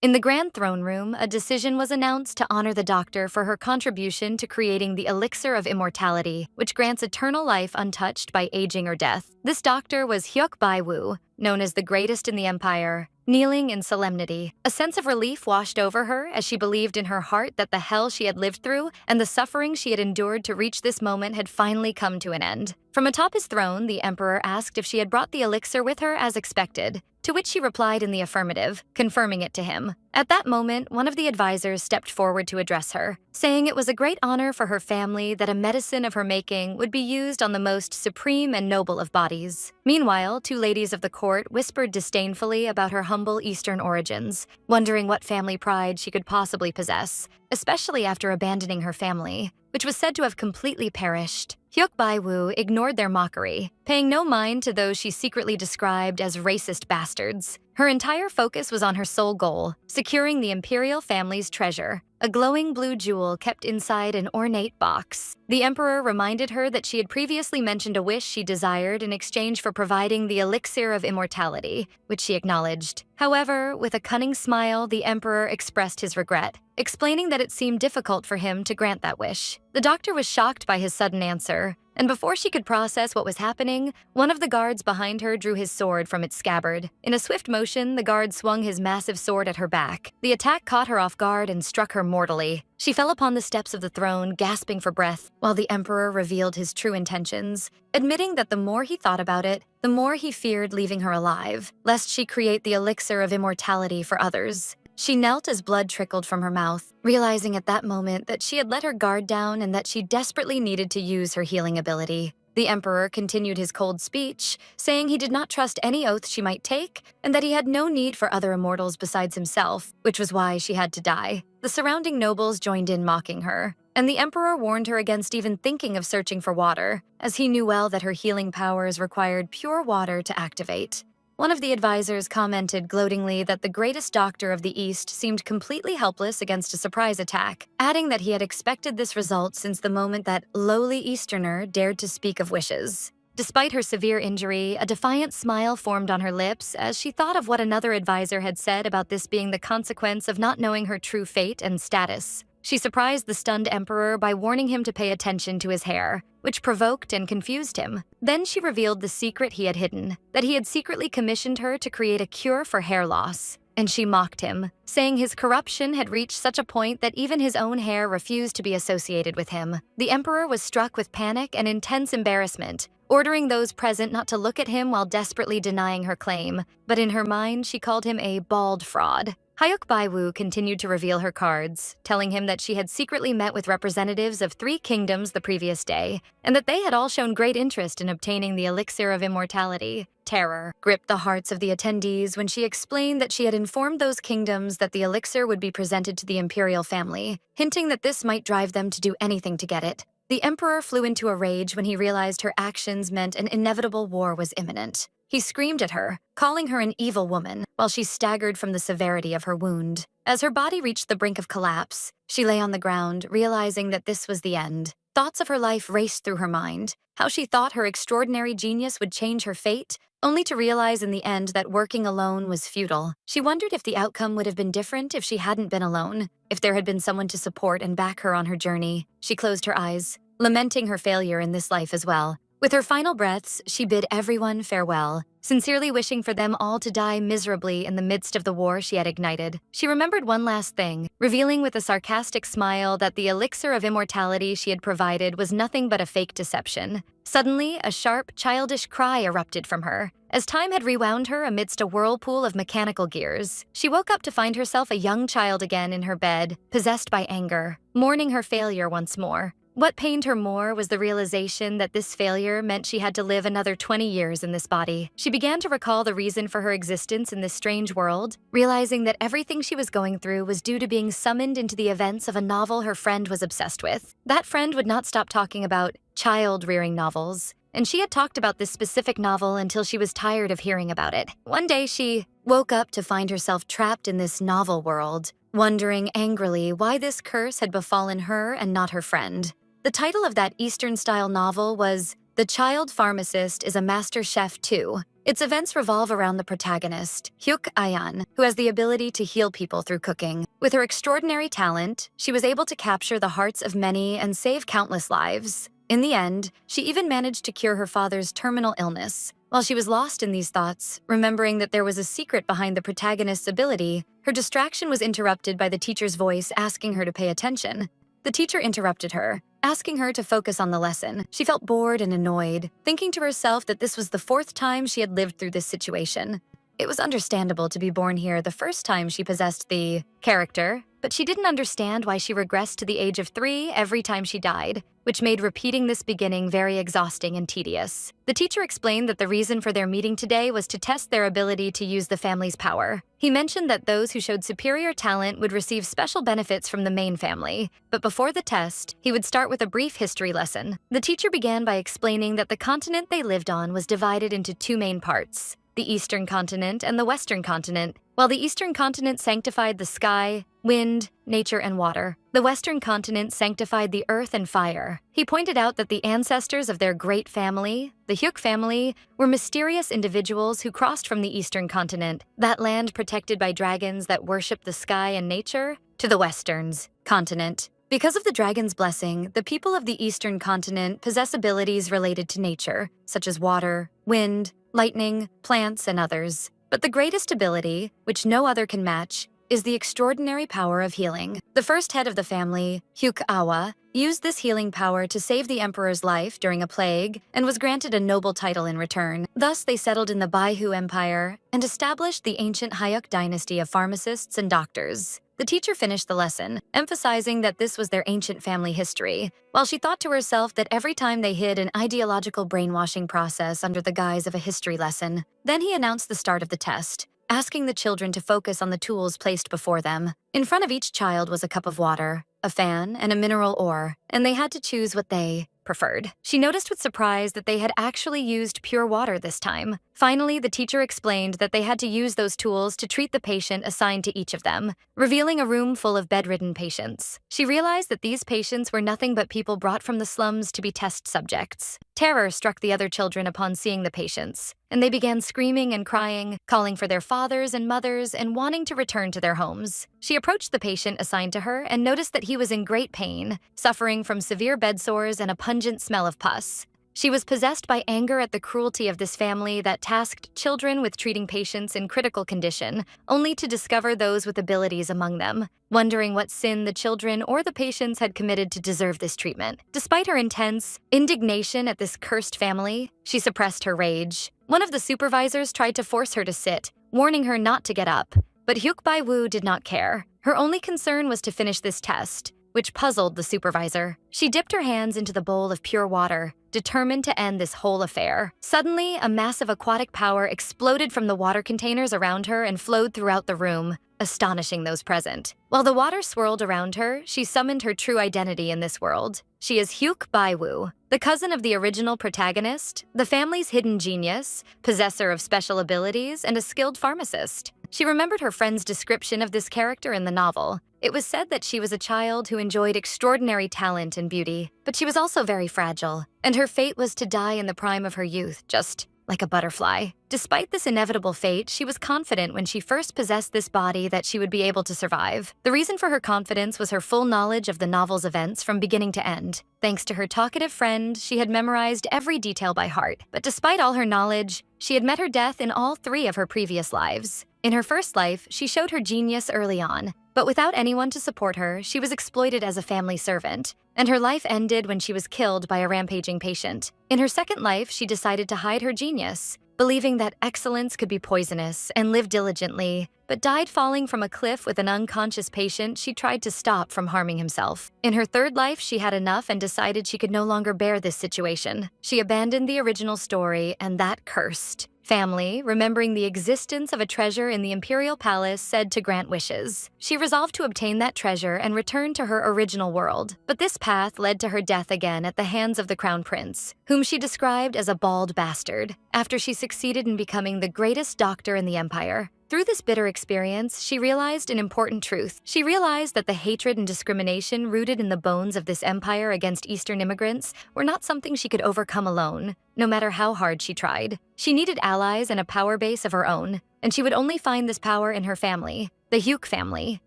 In the Grand Throne Room, a decision was announced to honor the doctor for her contribution to creating the elixir of immortality, which grants eternal life untouched by aging or death. This doctor was Hyuk Bai-woo, known as the greatest in the empire. Kneeling in solemnity, a sense of relief washed over her as she believed in her heart that the hell she had lived through and the suffering she had endured to reach this moment had finally come to an end. From atop his throne, the emperor asked if she had brought the elixir with her as expected, to which she replied in the affirmative, confirming it to him. At that moment, one of the advisors stepped forward to address her, saying it was a great honor for her family that a medicine of her making would be used on the most supreme and noble of bodies. Meanwhile, two ladies of the court whispered disdainfully about her humble Eastern origins, wondering what family pride she could possibly possess, especially after abandoning her family, which was said to have completely perished. Hyuk Bai-woo ignored their mockery, paying no mind to those she secretly described as racist bastards. Her entire focus was on her sole goal, securing the imperial family's treasure, a glowing blue jewel kept inside an ornate box. The emperor reminded her that she had previously mentioned a wish she desired in exchange for providing the elixir of immortality, which she acknowledged. However, with a cunning smile, the emperor expressed his regret, explaining that it seemed difficult for him to grant that wish. The doctor was shocked by his sudden answer, and before she could process what was happening, one of the guards behind her drew his sword from its scabbard. In a swift motion, the guard swung his massive sword at her back. The attack caught her off guard and struck her mortally. She fell upon the steps of the throne, gasping for breath, while the emperor revealed his true intentions, admitting that the more he thought about it, the more he feared leaving her alive, lest she create the elixir of immortality for others. She knelt as blood trickled from her mouth, realizing at that moment that she had let her guard down and that she desperately needed to use her healing ability. The emperor continued his cold speech, saying he did not trust any oath she might take and that he had no need for other immortals besides himself, which was why she had to die. The surrounding nobles joined in mocking her, and the emperor warned her against even thinking of searching for water, as he knew well that her healing powers required pure water to activate. One of the advisors commented gloatingly that the greatest doctor of the East seemed completely helpless against a surprise attack, adding that he had expected this result since the moment that lowly Easterner dared to speak of wishes. Despite her severe injury, a defiant smile formed on her lips as she thought of what another advisor had said about this being the consequence of not knowing her true fate and status. She surprised the stunned emperor by warning him to pay attention to his hair, which provoked and confused him. Then she revealed the secret he had hidden, that he had secretly commissioned her to create a cure for hair loss. And she mocked him, saying his corruption had reached such a point that even his own hair refused to be associated with him. The emperor was struck with panic and intense embarrassment, ordering those present not to look at him while desperately denying her claim, but in her mind she called him a bald fraud. Hyuk Bai-woo continued to reveal her cards, telling him that she had secretly met with representatives of 3 kingdoms the previous day, and that they had all shown great interest in obtaining the elixir of immortality. Terror gripped the hearts of the attendees when she explained that she had informed those kingdoms that the elixir would be presented to the imperial family, hinting that this might drive them to do anything to get it. The emperor flew into a rage when he realized her actions meant an inevitable war was imminent. He screamed at her, calling her an evil woman, while she staggered from the severity of her wound. As her body reached the brink of collapse, she lay on the ground, realizing that this was the end. Thoughts of her life raced through her mind, how she thought her extraordinary genius would change her fate, only to realize in the end that working alone was futile. She wondered if the outcome would have been different if she hadn't been alone, if there had been someone to support and back her on her journey. She closed her eyes, lamenting her failure in this life as well. With her final breaths, she bid everyone farewell, sincerely wishing for them all to die miserably in the midst of the war she had ignited. She remembered one last thing, revealing with a sarcastic smile that the elixir of immortality she had provided was nothing but a fake deception. Suddenly, a sharp, childish cry erupted from her. As time had rewound her amidst a whirlpool of mechanical gears, she woke up to find herself a young child again in her bed, possessed by anger, mourning her failure once more. What pained her more was the realization that this failure meant she had to live another 20 years in this body. She began to recall the reason for her existence in this strange world, realizing that everything she was going through was due to being summoned into the events of a novel her friend was obsessed with. That friend would not stop talking about child-rearing novels, and she had talked about this specific novel until she was tired of hearing about it. One day she woke up to find herself trapped in this novel world, wondering angrily why this curse had befallen her and not her friend. The title of that Eastern-style novel was The Child Pharmacist is a Master Chef Too, Its events revolve around the protagonist, Hyuk Ayan, who has the ability to heal people through cooking. With her extraordinary talent, she was able to capture the hearts of many and save countless lives. In the end, she even managed to cure her father's terminal illness. While she was lost in these thoughts, remembering that there was a secret behind the protagonist's ability, her distraction was interrupted by the teacher's voice asking her to pay attention. The teacher interrupted her, asking her to focus on the lesson. She felt bored and annoyed, thinking to herself that this was the fourth time she had lived through this situation. It was understandable to be born here the first time she possessed the character, but she didn't understand why she regressed to the age of 3 every time she died, which made repeating this beginning very exhausting and tedious. The teacher explained that the reason for their meeting today was to test their ability to use the family's power. He mentioned that those who showed superior talent would receive special benefits from the main family, but before the test, he would start with a brief history lesson. The teacher began by explaining that the continent they lived on was divided into 2 main parts: the Eastern continent and the Western continent. While the Eastern continent sanctified the sky, wind, nature, and water, the Western continent sanctified the earth and fire. He pointed out that the ancestors of their great family, the Hyuk family, were mysterious individuals who crossed from the Eastern continent, that land protected by dragons that worship the sky and nature, to the Western's continent. Because of the dragon's blessing, the people of the Eastern continent possess abilities related to nature, such as water, wind, lightning, plants, and others. But the greatest ability, which no other can match, is the extraordinary power of healing. The first head of the family, Hyuk Awa, used this healing power to save the emperor's life during a plague and was granted a noble title in return. Thus, they settled in the Baihu Empire and established the ancient Hyuk dynasty of pharmacists and doctors. The teacher finished the lesson, emphasizing that this was their ancient family history, while she thought to herself that every time they hid an ideological brainwashing process under the guise of a history lesson. Then he announced the start of the test, asking the children to focus on the tools placed before them. In front of each child was a cup of water, a fan, and a mineral ore, and they had to choose what they preferred. She noticed with surprise that they had actually used pure water this time. Finally, the teacher explained that they had to use those tools to treat the patient assigned to each of them, revealing a room full of bedridden patients. She realized that these patients were nothing but people brought from the slums to be test subjects. Terror struck the other children upon seeing the patients, and they began screaming and crying, calling for their fathers and mothers and wanting to return to their homes. She approached the patient assigned to her and noticed that he was in great pain, suffering from severe bed sores and a pungent smell of pus. She was possessed by anger at the cruelty of this family that tasked children with treating patients in critical condition, only to discover those with abilities among them, wondering what sin the children or the patients had committed to deserve this treatment. Despite her intense indignation at this cursed family, she suppressed her rage. One of the supervisors tried to force her to sit, warning her not to get up, but Hyuk Bai-woo did not care. Her only concern was to finish this test, which puzzled the supervisor. She dipped her hands into the bowl of pure water, determined to end this whole affair. Suddenly, a massive aquatic power exploded from the water containers around her and flowed throughout the room, astonishing those present. While the water swirled around her, she summoned her true identity in this world. She is Hyuk Bai-woo, the cousin of the original protagonist, the family's hidden genius, possessor of special abilities, and a skilled pharmacist. She remembered her friend's description of this character in the novel. It was said that she was a child who enjoyed extraordinary talent and beauty, but she was also very fragile, and her fate was to die in the prime of her youth, just like a butterfly. Despite this inevitable fate, she was confident when she first possessed this body that she would be able to survive. The reason for her confidence was her full knowledge of the novel's events from beginning to end. Thanks to her talkative friend, she had memorized every detail by heart. But despite all her knowledge, she had met her death in all 3 of her previous lives. In her first life, she showed her genius early on, but without anyone to support her, she was exploited as a family servant, and her life ended when she was killed by a rampaging patient. In her second life, she decided to hide her genius, believing that excellence could be poisonous, and lived diligently, but died falling from a cliff with an unconscious patient she tried to stop from harming himself. In her third life, she had enough and decided she could no longer bear this situation. She abandoned the original story, and that cursed family, remembering the existence of a treasure in the imperial palace, said to grant wishes. She resolved to obtain that treasure and return to her original world. But this path led to her death again at the hands of the crown prince, whom she described as a bald bastard, after she succeeded in becoming the greatest doctor in the empire. Through this bitter experience, she realized an important truth. She realized that the hatred and discrimination rooted in the bones of this empire against Eastern immigrants were not something she could overcome alone, no matter how hard she tried. She needed allies and a power base of her own, and she would only find this power in her family, the Hyuk family.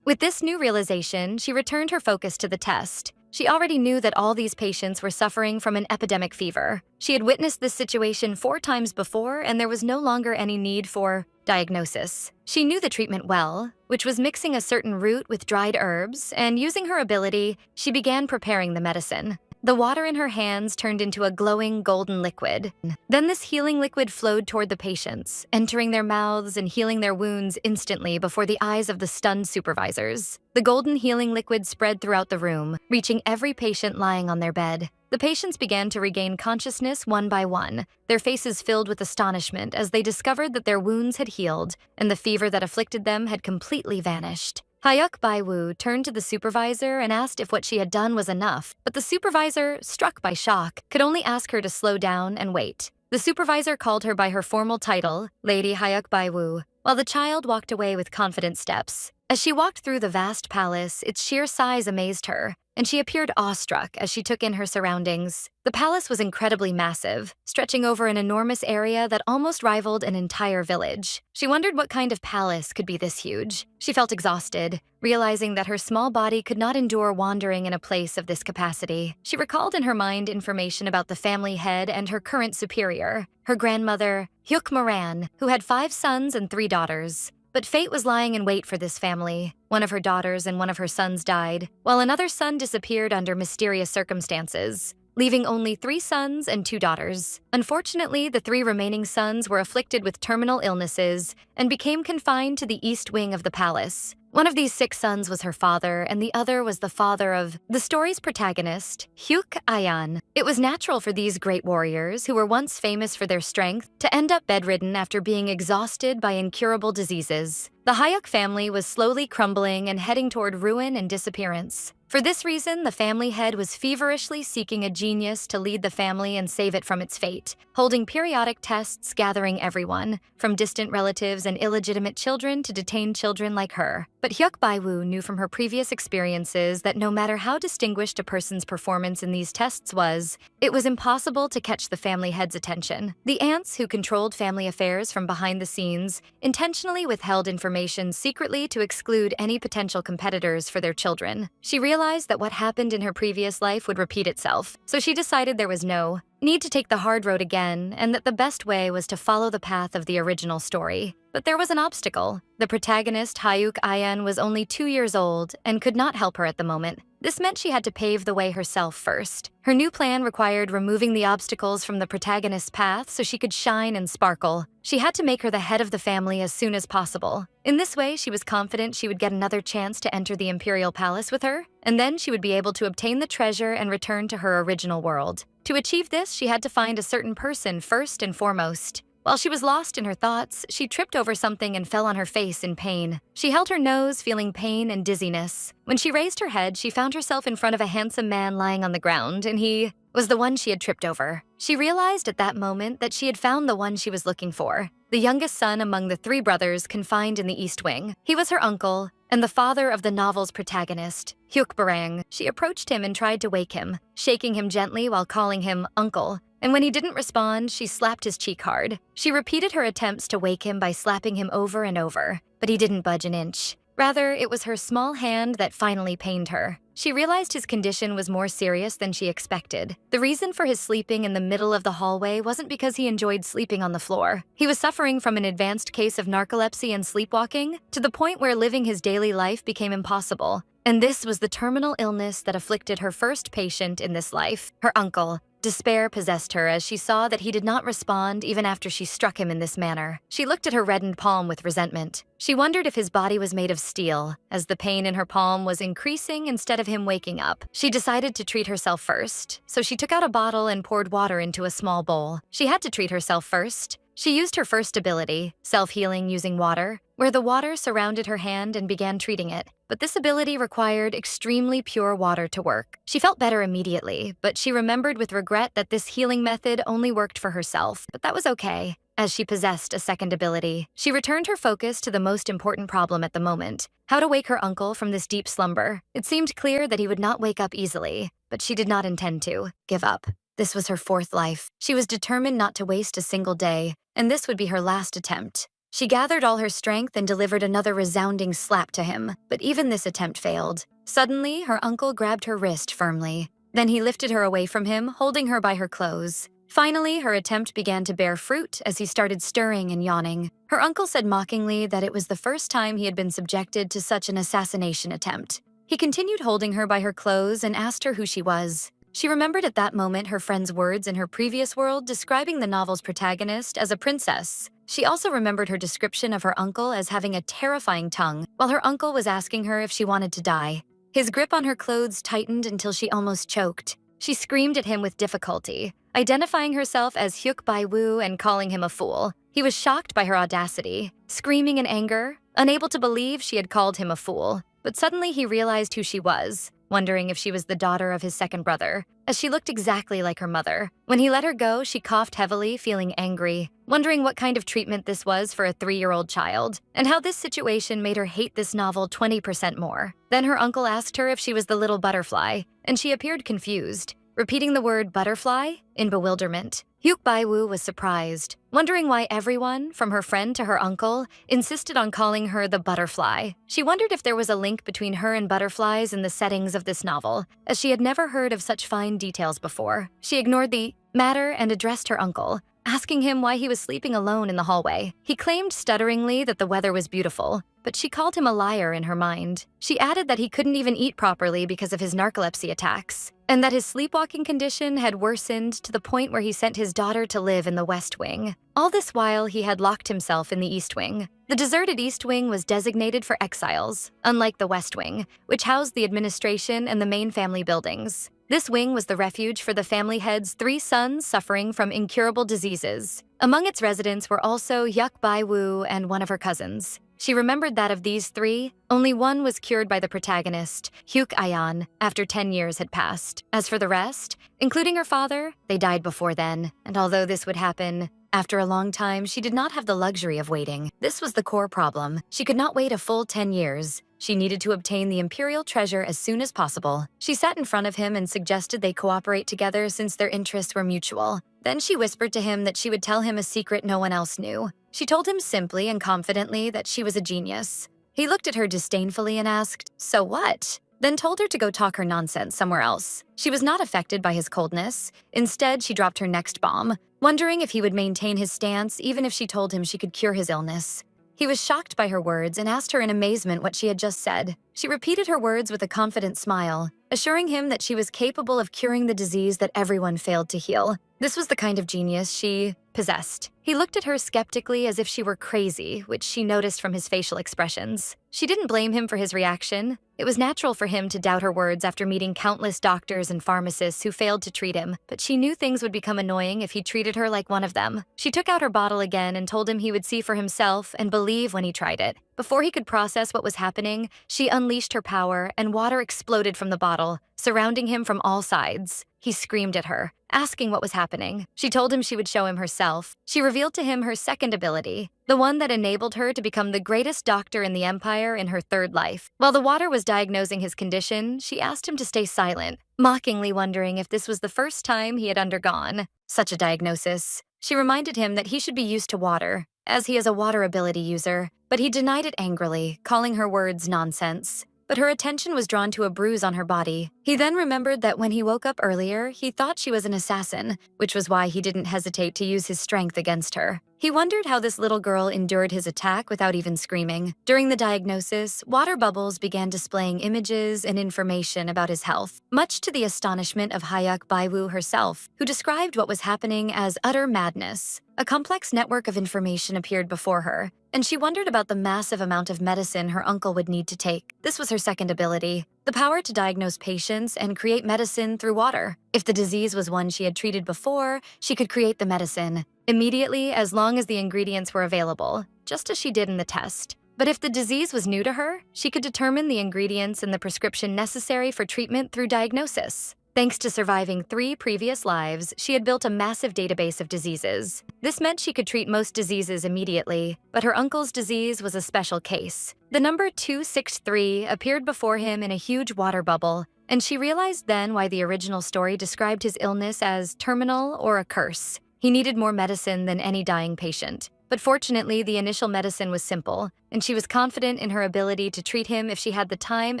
With this new realization, she returned her focus to the test. She already knew that all these patients were suffering from an epidemic fever. She had witnessed this situation 4 times before, and there was no longer any need for diagnosis. She knew the treatment well, which was mixing a certain root with dried herbs, and using her ability, she began preparing the medicine. The water in her hands turned into a glowing golden liquid. Then this healing liquid flowed toward the patients, entering their mouths and healing their wounds instantly before the eyes of the stunned supervisors. The golden healing liquid spread throughout the room, reaching every patient lying on their bed. The patients began to regain consciousness one by one, their faces filled with astonishment as they discovered that their wounds had healed and the fever that afflicted them had completely vanished. Hyuk Bai-woo turned to the supervisor and asked if what she had done was enough, but the supervisor, struck by shock, could only ask her to slow down and wait. The supervisor called her by her formal title, Lady Hyuk Bai-woo, while the child walked away with confident steps. As she walked through the vast palace, its sheer size amazed her, and she appeared awestruck as she took in her surroundings. The palace was incredibly massive, stretching over an enormous area that almost rivaled an entire village. She wondered what kind of palace could be this huge. She felt exhausted, realizing that her small body could not endure wandering in a place of this capacity. She recalled in her mind information about the family head and her current superior, her grandmother, Hyuk Moran, who had 5 sons and 3 daughters. But fate was lying in wait for this family. One of her daughters and one of her sons died, while another son disappeared under mysterious circumstances, leaving only 3 sons and 2 daughters. Unfortunately, the 3 remaining sons were afflicted with terminal illnesses and became confined to the east wing of the palace. One of these 6 sons was her father, and the other was the father of the story's protagonist, Hyuk Ayan. It was natural for these great warriors, who were once famous for their strength, to end up bedridden after being exhausted by incurable diseases. The Hyuk family was slowly crumbling and heading toward ruin and disappearance. For this reason, the family head was feverishly seeking a genius to lead the family and save it from its fate, holding periodic tests gathering everyone, from distant relatives and illegitimate children to detained children like her. But Hyuk Bai-woo knew from her previous experiences that no matter how distinguished a person's performance in these tests was, it was impossible to catch the family head's attention. The aunts who controlled family affairs from behind the scenes intentionally withheld information secretly to exclude any potential competitors for their children. She realized that what happened in her previous life would repeat itself, so she decided there was no need to take the hard road again, and that the best way was to follow the path of the original story. But there was an obstacle. The protagonist, Hyuk Ayan, was only 2 years old and could not help her at the moment. This meant she had to pave the way herself first. Her new plan required removing the obstacles from the protagonist's path so she could shine and sparkle. She had to make her the head of the family as soon as possible. In this way, she was confident she would get another chance to enter the imperial palace with her, and then she would be able to obtain the treasure and return to her original world. To achieve this, she had to find a certain person first and foremost. While she was lost in her thoughts, she tripped over something and fell on her face in pain. She held her nose, feeling pain and dizziness. When she raised her head, she found herself in front of a handsome man lying on the ground, and he was the one she had tripped over. She realized at that moment that she had found the one she was looking for, the youngest son among the 3 brothers confined in the East Wing. He was her uncle, and the father of the novel's protagonist, Hyuk Barang. She approached him and tried to wake him, shaking him gently while calling him uncle. And when he didn't respond, she slapped his cheek hard. She repeated her attempts to wake him by slapping him over and over, but he didn't budge an inch. Rather, it was her small hand that finally pained her. She realized his condition was more serious than she expected. The reason for his sleeping in the middle of the hallway wasn't because he enjoyed sleeping on the floor. He was suffering from an advanced case of narcolepsy and sleepwalking, to the point where living his daily life became impossible. And this was the terminal illness that afflicted her first patient in this life, her uncle. Despair possessed her as she saw that he did not respond even after she struck him in this manner. She looked at her reddened palm with resentment. She wondered if his body was made of steel, as the pain in her palm was increasing instead of him waking up. She decided to treat herself first, so she took out a bottle and poured water into a small bowl. She had to treat herself first. She used her first ability, self-healing using water, where the water surrounded her hand and began treating it. But this ability required extremely pure water to work. She felt better immediately, but she remembered with regret that this healing method only worked for herself. But that was okay. as she possessed a second ability. She returned her focus to the most important problem at the moment, how to wake her uncle from this deep slumber. It seemed clear that he would not wake up easily, but she did not intend to give up. This was her fourth life. She was determined not to waste a single day, and this would be her last attempt. She gathered all her strength and delivered another resounding slap to him, but even this attempt failed. Suddenly, her uncle grabbed her wrist firmly. Then he lifted her away from him, holding her by her clothes. Finally, her attempt began to bear fruit as he started stirring and yawning. Her uncle said mockingly that it was the first time he had been subjected to such an assassination attempt. He continued holding her by her clothes and asked her who she was. She remembered at that moment her friend's words in her previous world describing the novel's protagonist as a princess. She also remembered her description of her uncle as having a terrifying tongue, while her uncle was asking her if she wanted to die. His grip on her clothes tightened until she almost choked. She screamed at him with difficulty, identifying herself as Hyuk Bai-woo and calling him a fool. He was shocked by her audacity, screaming in anger, unable to believe she had called him a fool. But suddenly he realized who she was, wondering if she was the daughter of his second brother, as she looked exactly like her mother. When he let her go, she coughed heavily, feeling angry, wondering what kind of treatment this was for a 3-year-old child, and how this situation made her hate this novel 20% more. Then her uncle asked her if she was the little butterfly, and she appeared confused, repeating the word butterfly in bewilderment. Hyuk Bai-woo was surprised, wondering why everyone, from her friend to her uncle, insisted on calling her the butterfly. She wondered if there was a link between her and butterflies in the settings of this novel, as she had never heard of such fine details before. She ignored the matter and addressed her uncle, asking him why he was sleeping alone in the hallway. He claimed stutteringly that the weather was beautiful, but she called him a liar in her mind. She added that he couldn't even eat properly because of his narcolepsy attacks, and that his sleepwalking condition had worsened to the point where he sent his daughter to live in the West Wing. All this while, he had locked himself in the East Wing. The deserted East Wing was designated for exiles, unlike the West Wing, which housed the administration and the main family buildings. This wing was the refuge for the family head's 3 sons suffering from incurable diseases. Among its residents were also Hyuk Bai-woo and one of her cousins. She remembered that of these 3, only one was cured by the protagonist, Hyuk Ayan, after 10 years had passed. As for the rest, including her father, they died before then, and although this would happen after a long time, she did not have the luxury of waiting. This was the core problem. She could not wait a full 10 years. She needed to obtain the imperial treasure as soon as possible. She sat in front of him and suggested they cooperate together since their interests were mutual. Then she whispered to him that she would tell him a secret no one else knew. She told him simply and confidently that she was a genius. He looked at her disdainfully and asked, "So what?" Then told her to go talk her nonsense somewhere else. She was not affected by his coldness. Instead, she dropped her next bomb, wondering if he would maintain his stance even if she told him she could cure his illness. He was shocked by her words and asked her in amazement what she had just said. She repeated her words with a confident smile, assuring him that she was capable of curing the disease that everyone failed to heal. This was the kind of genius she possessed. He looked at her skeptically as if she were crazy, which she noticed from his facial expressions. She didn't blame him for his reaction. It was natural for him to doubt her words after meeting countless doctors and pharmacists who failed to treat him, but she knew things would become annoying if he treated her like one of them. She took out her bottle again and told him he would see for himself and believe when he tried it. Before he could process what was happening, she unleashed her power and water exploded from the bottle, surrounding him from all sides. He screamed at her, asking what was happening. She told him she would show him herself. She revealed to him her second ability, the one that enabled her to become the greatest doctor in the Empire in her third life. While the water was diagnosing his condition, she asked him to stay silent, mockingly wondering if this was the first time he had undergone such a diagnosis. She reminded him that he should be used to water, as he is a water ability user, but he denied it angrily, calling her words nonsense. But her attention was drawn to a bruise on her body. He then remembered that when he woke up earlier, he thought she was an assassin, which was why he didn't hesitate to use his strength against her. He wondered how this little girl endured his attack without even screaming. During the diagnosis, water bubbles began displaying images and information about his health, much to the astonishment of Hyuk Bai-woo herself, who described what was happening as utter madness. A complex network of information appeared before her, and she wondered about the massive amount of medicine her uncle would need to take. This was her second ability, the power to diagnose patients and create medicine through water. If the disease was one she had treated before, she could create the medicine immediately as long as the ingredients were available, just as she did in the test. But if the disease was new to her, she could determine the ingredients and the prescription necessary for treatment through diagnosis. Thanks to surviving 3 previous lives, she had built a massive database of diseases. This meant she could treat most diseases immediately, but her uncle's disease was a special case. The number 263 appeared before him in a huge water bubble, and she realized then why the original story described his illness as terminal or a curse. He needed more medicine than any dying patient. But fortunately, the initial medicine was simple, and she was confident in her ability to treat him if she had the time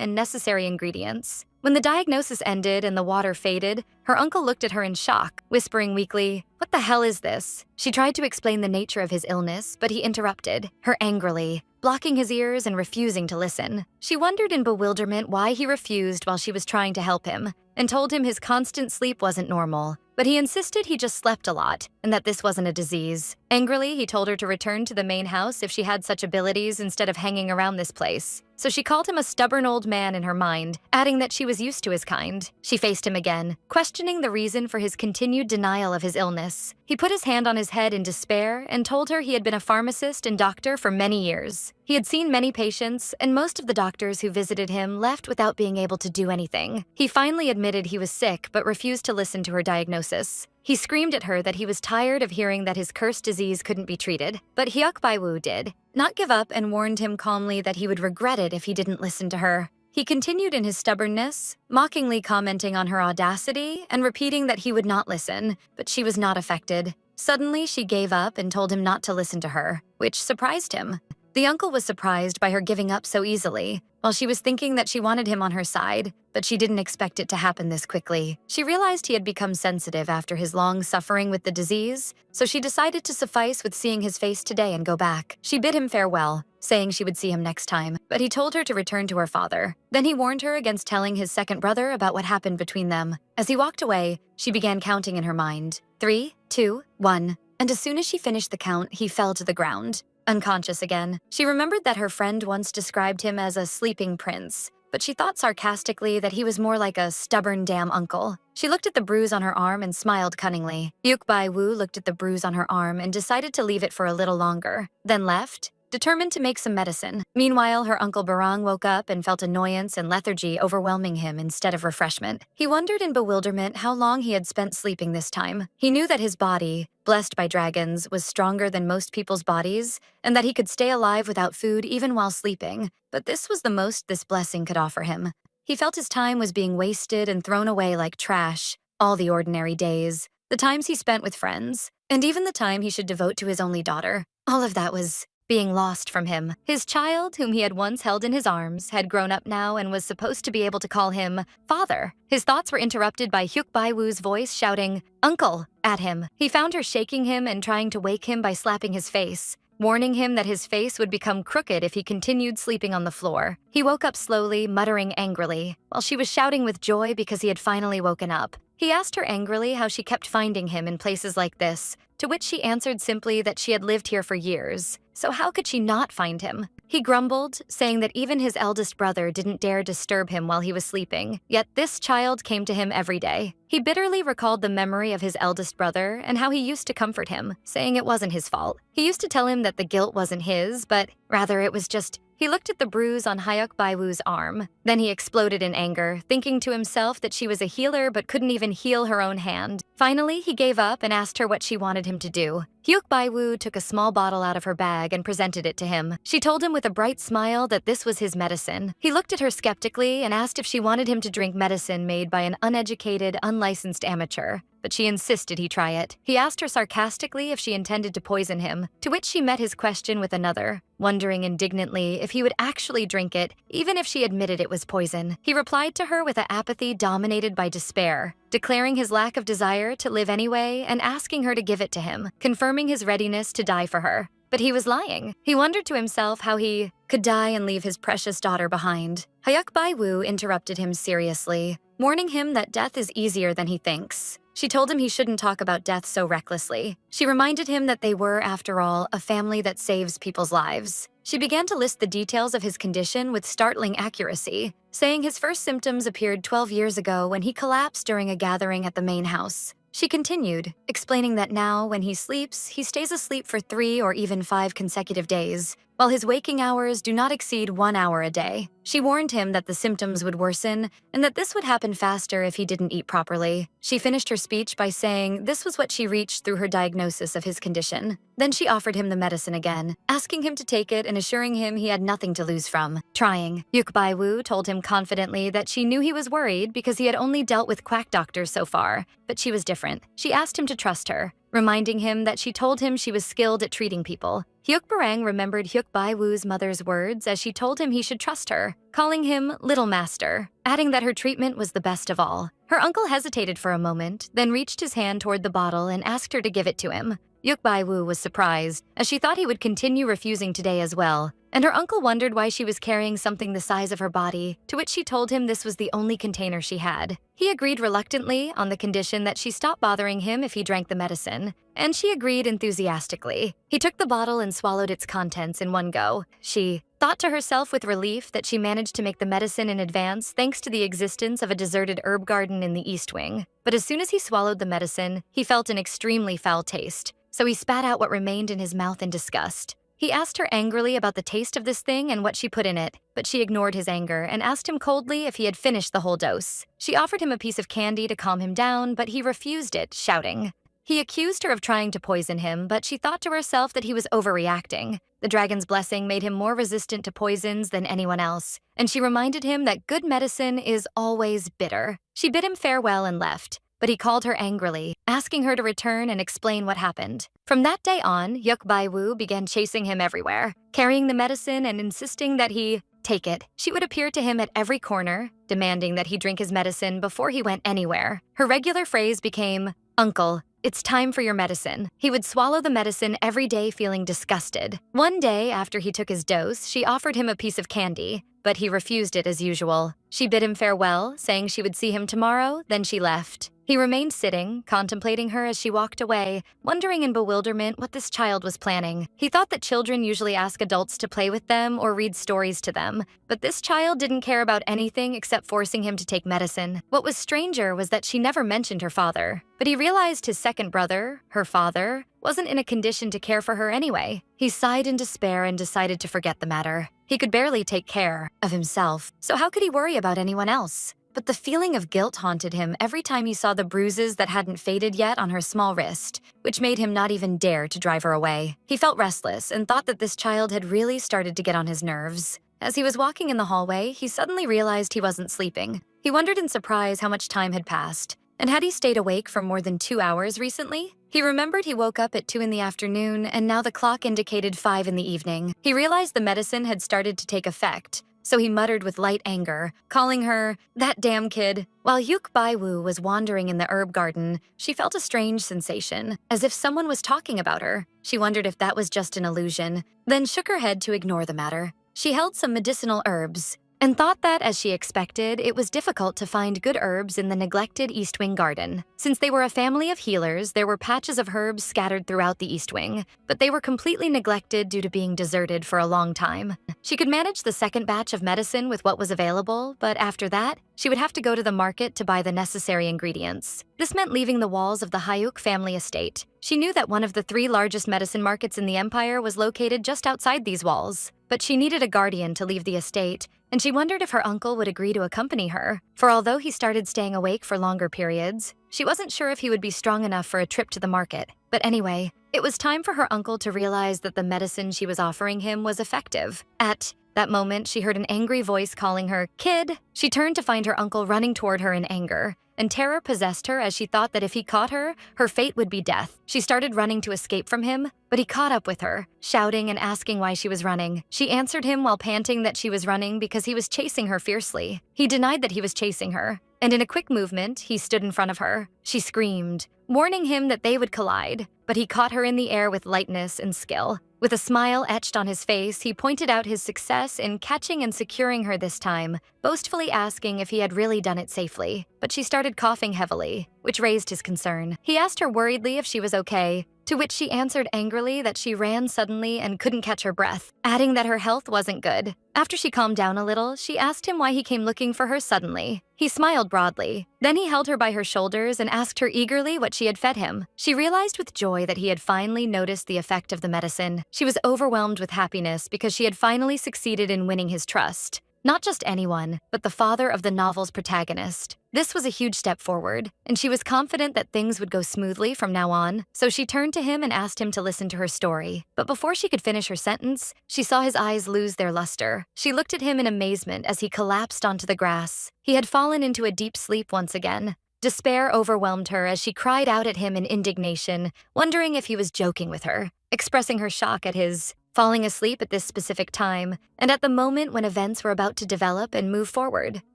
and necessary ingredients. When the diagnosis ended and the water faded, her uncle looked at her in shock, whispering weakly, "What the hell is this?" She tried to explain the nature of his illness, but he interrupted, her angrily, blocking his ears and refusing to listen. She wondered in bewilderment why he refused while she was trying to help him, and told him his constant sleep wasn't normal. But he insisted he just slept a lot, and that this wasn't a disease. Angrily, he told her to return to the main house if she had such abilities instead of hanging around this place. So she called him a stubborn old man in her mind, adding that she was used to his kind. She faced him again, questioning the reason for his continued denial of his illness. He put his hand on his head in despair and told her he had been a pharmacist and doctor for many years. He had seen many patients, and most of the doctors who visited him left without being able to do anything. He finally admitted he was sick but refused to listen to her diagnosis. He screamed at her that he was tired of hearing that his cursed disease couldn't be treated, but Hyuk Bai-woo did not give up and warned him calmly that he would regret it if he didn't listen to her. He continued in his stubbornness, mockingly commenting on her audacity and repeating that he would not listen, but she was not affected. Suddenly, she gave up and told him not to listen to her, which surprised him. The uncle was surprised by her giving up so easily, while she was thinking that she wanted him on her side, but she didn't expect it to happen this quickly. She realized he had become sensitive after his long suffering with the disease, so she decided to suffice with seeing his face today and go back. She bid him farewell, saying she would see him next time, but he told her to return to her father. Then he warned her against telling his second brother about what happened between them. As he walked away, she began counting in her mind. 3, 2, 1. And as soon as she finished the count, he fell to the ground, unconscious again. She remembered that her friend once described him as a sleeping prince, but she thought sarcastically that he was more like a stubborn damn uncle. She looked at the bruise on her arm and smiled cunningly. Hyuk Bai-woo looked at the bruise on her arm and decided to leave it for a little longer, then left, determined to make some medicine. Meanwhile, her uncle Barang woke up and felt annoyance and lethargy overwhelming him instead of refreshment. He wondered in bewilderment how long he had spent sleeping this time. He knew that his body, blessed by dragons, was stronger than most people's bodies, and that he could stay alive without food even while sleeping. But this was the most this blessing could offer him. He felt his time was being wasted and thrown away like trash. All the ordinary days, the times he spent with friends, and even the time he should devote to his only daughter. All of that was being lost from him. His child, whom he had once held in his arms, had grown up now and was supposed to be able to call him father. His thoughts were interrupted by Hyuk Bai-woo's voice shouting, "Uncle!" at him. He found her shaking him and trying to wake him by slapping his face, warning him that his face would become crooked if he continued sleeping on the floor. He woke up slowly, muttering angrily, while she was shouting with joy because he had finally woken up. He asked her angrily how she kept finding him in places like this, to which she answered simply that she had lived here for years. So how could she not find him? He grumbled, saying that even his eldest brother didn't dare disturb him while he was sleeping, yet this child came to him every day. He bitterly recalled the memory of his eldest brother and how he used to comfort him, saying it wasn't his fault. He used to tell him that the guilt wasn't his, but rather it was just. He looked at the bruise on Hyuk Bai-woo's arm. Then he exploded in anger, thinking to himself that she was a healer but couldn't even heal her own hand. Finally, he gave up and asked her what she wanted him to do. Hyuk Bai-woo took a small bottle out of her bag and presented it to him. She told him with a bright smile that this was his medicine. He looked at her skeptically and asked if she wanted him to drink medicine made by an uneducated, unlicensed amateur, but she insisted he try it. He asked her sarcastically if she intended to poison him, to which she met his question with another, wondering indignantly if he would actually drink it, even if she admitted it was poison. He replied to her with an apathy dominated by despair, declaring his lack of desire to live anyway and asking her to give it to him, confirming his readiness to die for her. But he was lying. He wondered to himself how he could die and leave his precious daughter behind. Hyuk Bai-woo interrupted him seriously, warning him that death is easier than he thinks. She told him he shouldn't talk about death so recklessly. She reminded him that they were, after all, a family that saves people's lives. She began to list the details of his condition with startling accuracy, saying his first symptoms appeared 12 years ago when he collapsed during a gathering at the main house. She continued, explaining that now, when he sleeps, he stays asleep for 3 or even 5 consecutive days, while his waking hours do not exceed 1 hour a day. She warned him that the symptoms would worsen and that this would happen faster if he didn't eat properly. She finished her speech by saying this was what she reached through her diagnosis of his condition. Then she offered him the medicine again, asking him to take it and assuring him he had nothing to lose from trying. Yuk Bai-woo told him confidently that she knew he was worried because he had only dealt with quack doctors so far, but she was different. She asked him to trust her, reminding him that she told him she was skilled at treating people. Hyuk Barang remembered Hyuk Bai-woo's mother's words as she told him he should trust her, calling him Little Master, adding that her treatment was the best of all. Her uncle hesitated for a moment, then reached his hand toward the bottle and asked her to give it to him. Hyuk Bai-woo was surprised, as she thought he would continue refusing today as well, and her uncle wondered why she was carrying something the size of her body, to which she told him this was the only container she had. He agreed reluctantly on the condition that she stop bothering him if he drank the medicine, and she agreed enthusiastically. He took the bottle and swallowed its contents in one go. She thought to herself with relief that she managed to make the medicine in advance thanks to the existence of a deserted herb garden in the East Wing. But as soon as he swallowed the medicine, he felt an extremely foul taste, so he spat out what remained in his mouth in disgust. He asked her angrily about the taste of this thing and what she put in it, but she ignored his anger and asked him coldly if he had finished the whole dose. She offered him a piece of candy to calm him down, but he refused it, shouting. He accused her of trying to poison him, but she thought to herself that he was overreacting. The dragon's blessing made him more resistant to poisons than anyone else, and she reminded him that good medicine is always bitter. She bid him farewell and left, but he called her angrily, asking her to return and explain what happened. From that day on, Hyuk Bai-woo began chasing him everywhere, carrying the medicine and insisting that he take it. She would appear to him at every corner, demanding that he drink his medicine before he went anywhere. Her regular phrase became, "Uncle, it's time for your medicine." He would swallow the medicine every day feeling disgusted. One day, after he took his dose, she offered him a piece of candy, but he refused it as usual. She bid him farewell, saying she would see him tomorrow, then she left. He remained sitting, contemplating her as she walked away, wondering in bewilderment what this child was planning. He thought that children usually ask adults to play with them or read stories to them, but this child didn't care about anything except forcing him to take medicine. What was stranger was that she never mentioned her father, but he realized his second brother, her father, wasn't in a condition to care for her anyway. He sighed in despair and decided to forget the matter. He could barely take care of himself, so how could he worry about anyone else? But the feeling of guilt haunted him every time he saw the bruises that hadn't faded yet on her small wrist, which made him not even dare to drive her away. He felt restless and thought that this child had really started to get on his nerves. As he was walking in the hallway, he suddenly realized he wasn't sleeping. He wondered in surprise how much time had passed, and had he stayed awake for more than 2 hours recently? He remembered he woke up at 2 in the afternoon, and now the clock indicated 5 in the evening. He realized the medicine had started to take effect, so he muttered with light anger, calling her, "That damn kid." While Hyuk Bai-woo was wandering in the herb garden, she felt a strange sensation, as if someone was talking about her. She wondered if that was just an illusion, then shook her head to ignore the matter. She held some medicinal herbs, and thought that, as she expected, it was difficult to find good herbs in the neglected East Wing garden. Since they were a family of healers, there were patches of herbs scattered throughout the East Wing, but they were completely neglected due to being deserted for a long time. She could manage the second batch of medicine with what was available, but after that, she would have to go to the market to buy the necessary ingredients. This meant leaving the walls of the Hyuk family estate. She knew that one of the 3 largest medicine markets in the empire was located just outside these walls, but she needed a guardian to leave the estate, and she wondered if her uncle would agree to accompany her. For although he started staying awake for longer periods, she wasn't sure if he would be strong enough for a trip to the market. But anyway, it was time for her uncle to realize that the medicine she was offering him was effective. At that moment, she heard an angry voice calling her, "Kid!" She turned to find her uncle running toward her in anger, and terror possessed her as she thought that if he caught her, her fate would be death. She started running to escape from him, but he caught up with her, shouting and asking why she was running. She answered him while panting that she was running because he was chasing her fiercely. He denied that he was chasing her, and in a quick movement, he stood in front of her. She screamed, warning him that they would collide, but he caught her in the air with lightness and skill. With a smile etched on his face, he pointed out his success in catching and securing her this time, boastfully asking if he had really done it safely. But she started coughing heavily, which raised his concern. He asked her worriedly if she was okay, to which she answered angrily that she ran suddenly and couldn't catch her breath, adding that her health wasn't good. After she calmed down a little, she asked him why he came looking for her suddenly. He smiled broadly. Then he held her by her shoulders and asked her eagerly what she had fed him. She realized with joy that he had finally noticed the effect of the medicine. She was overwhelmed with happiness because she had finally succeeded in winning his trust. Not just anyone, but the father of the novel's protagonist. This was a huge step forward, and she was confident that things would go smoothly from now on, so she turned to him and asked him to listen to her story. But before she could finish her sentence, she saw his eyes lose their luster. She looked at him in amazement as he collapsed onto the grass. He had fallen into a deep sleep once again. Despair overwhelmed her as she cried out at him in indignation, wondering if he was joking with her, expressing her shock at his falling asleep at this specific time, and at the moment when events were about to develop and move forward.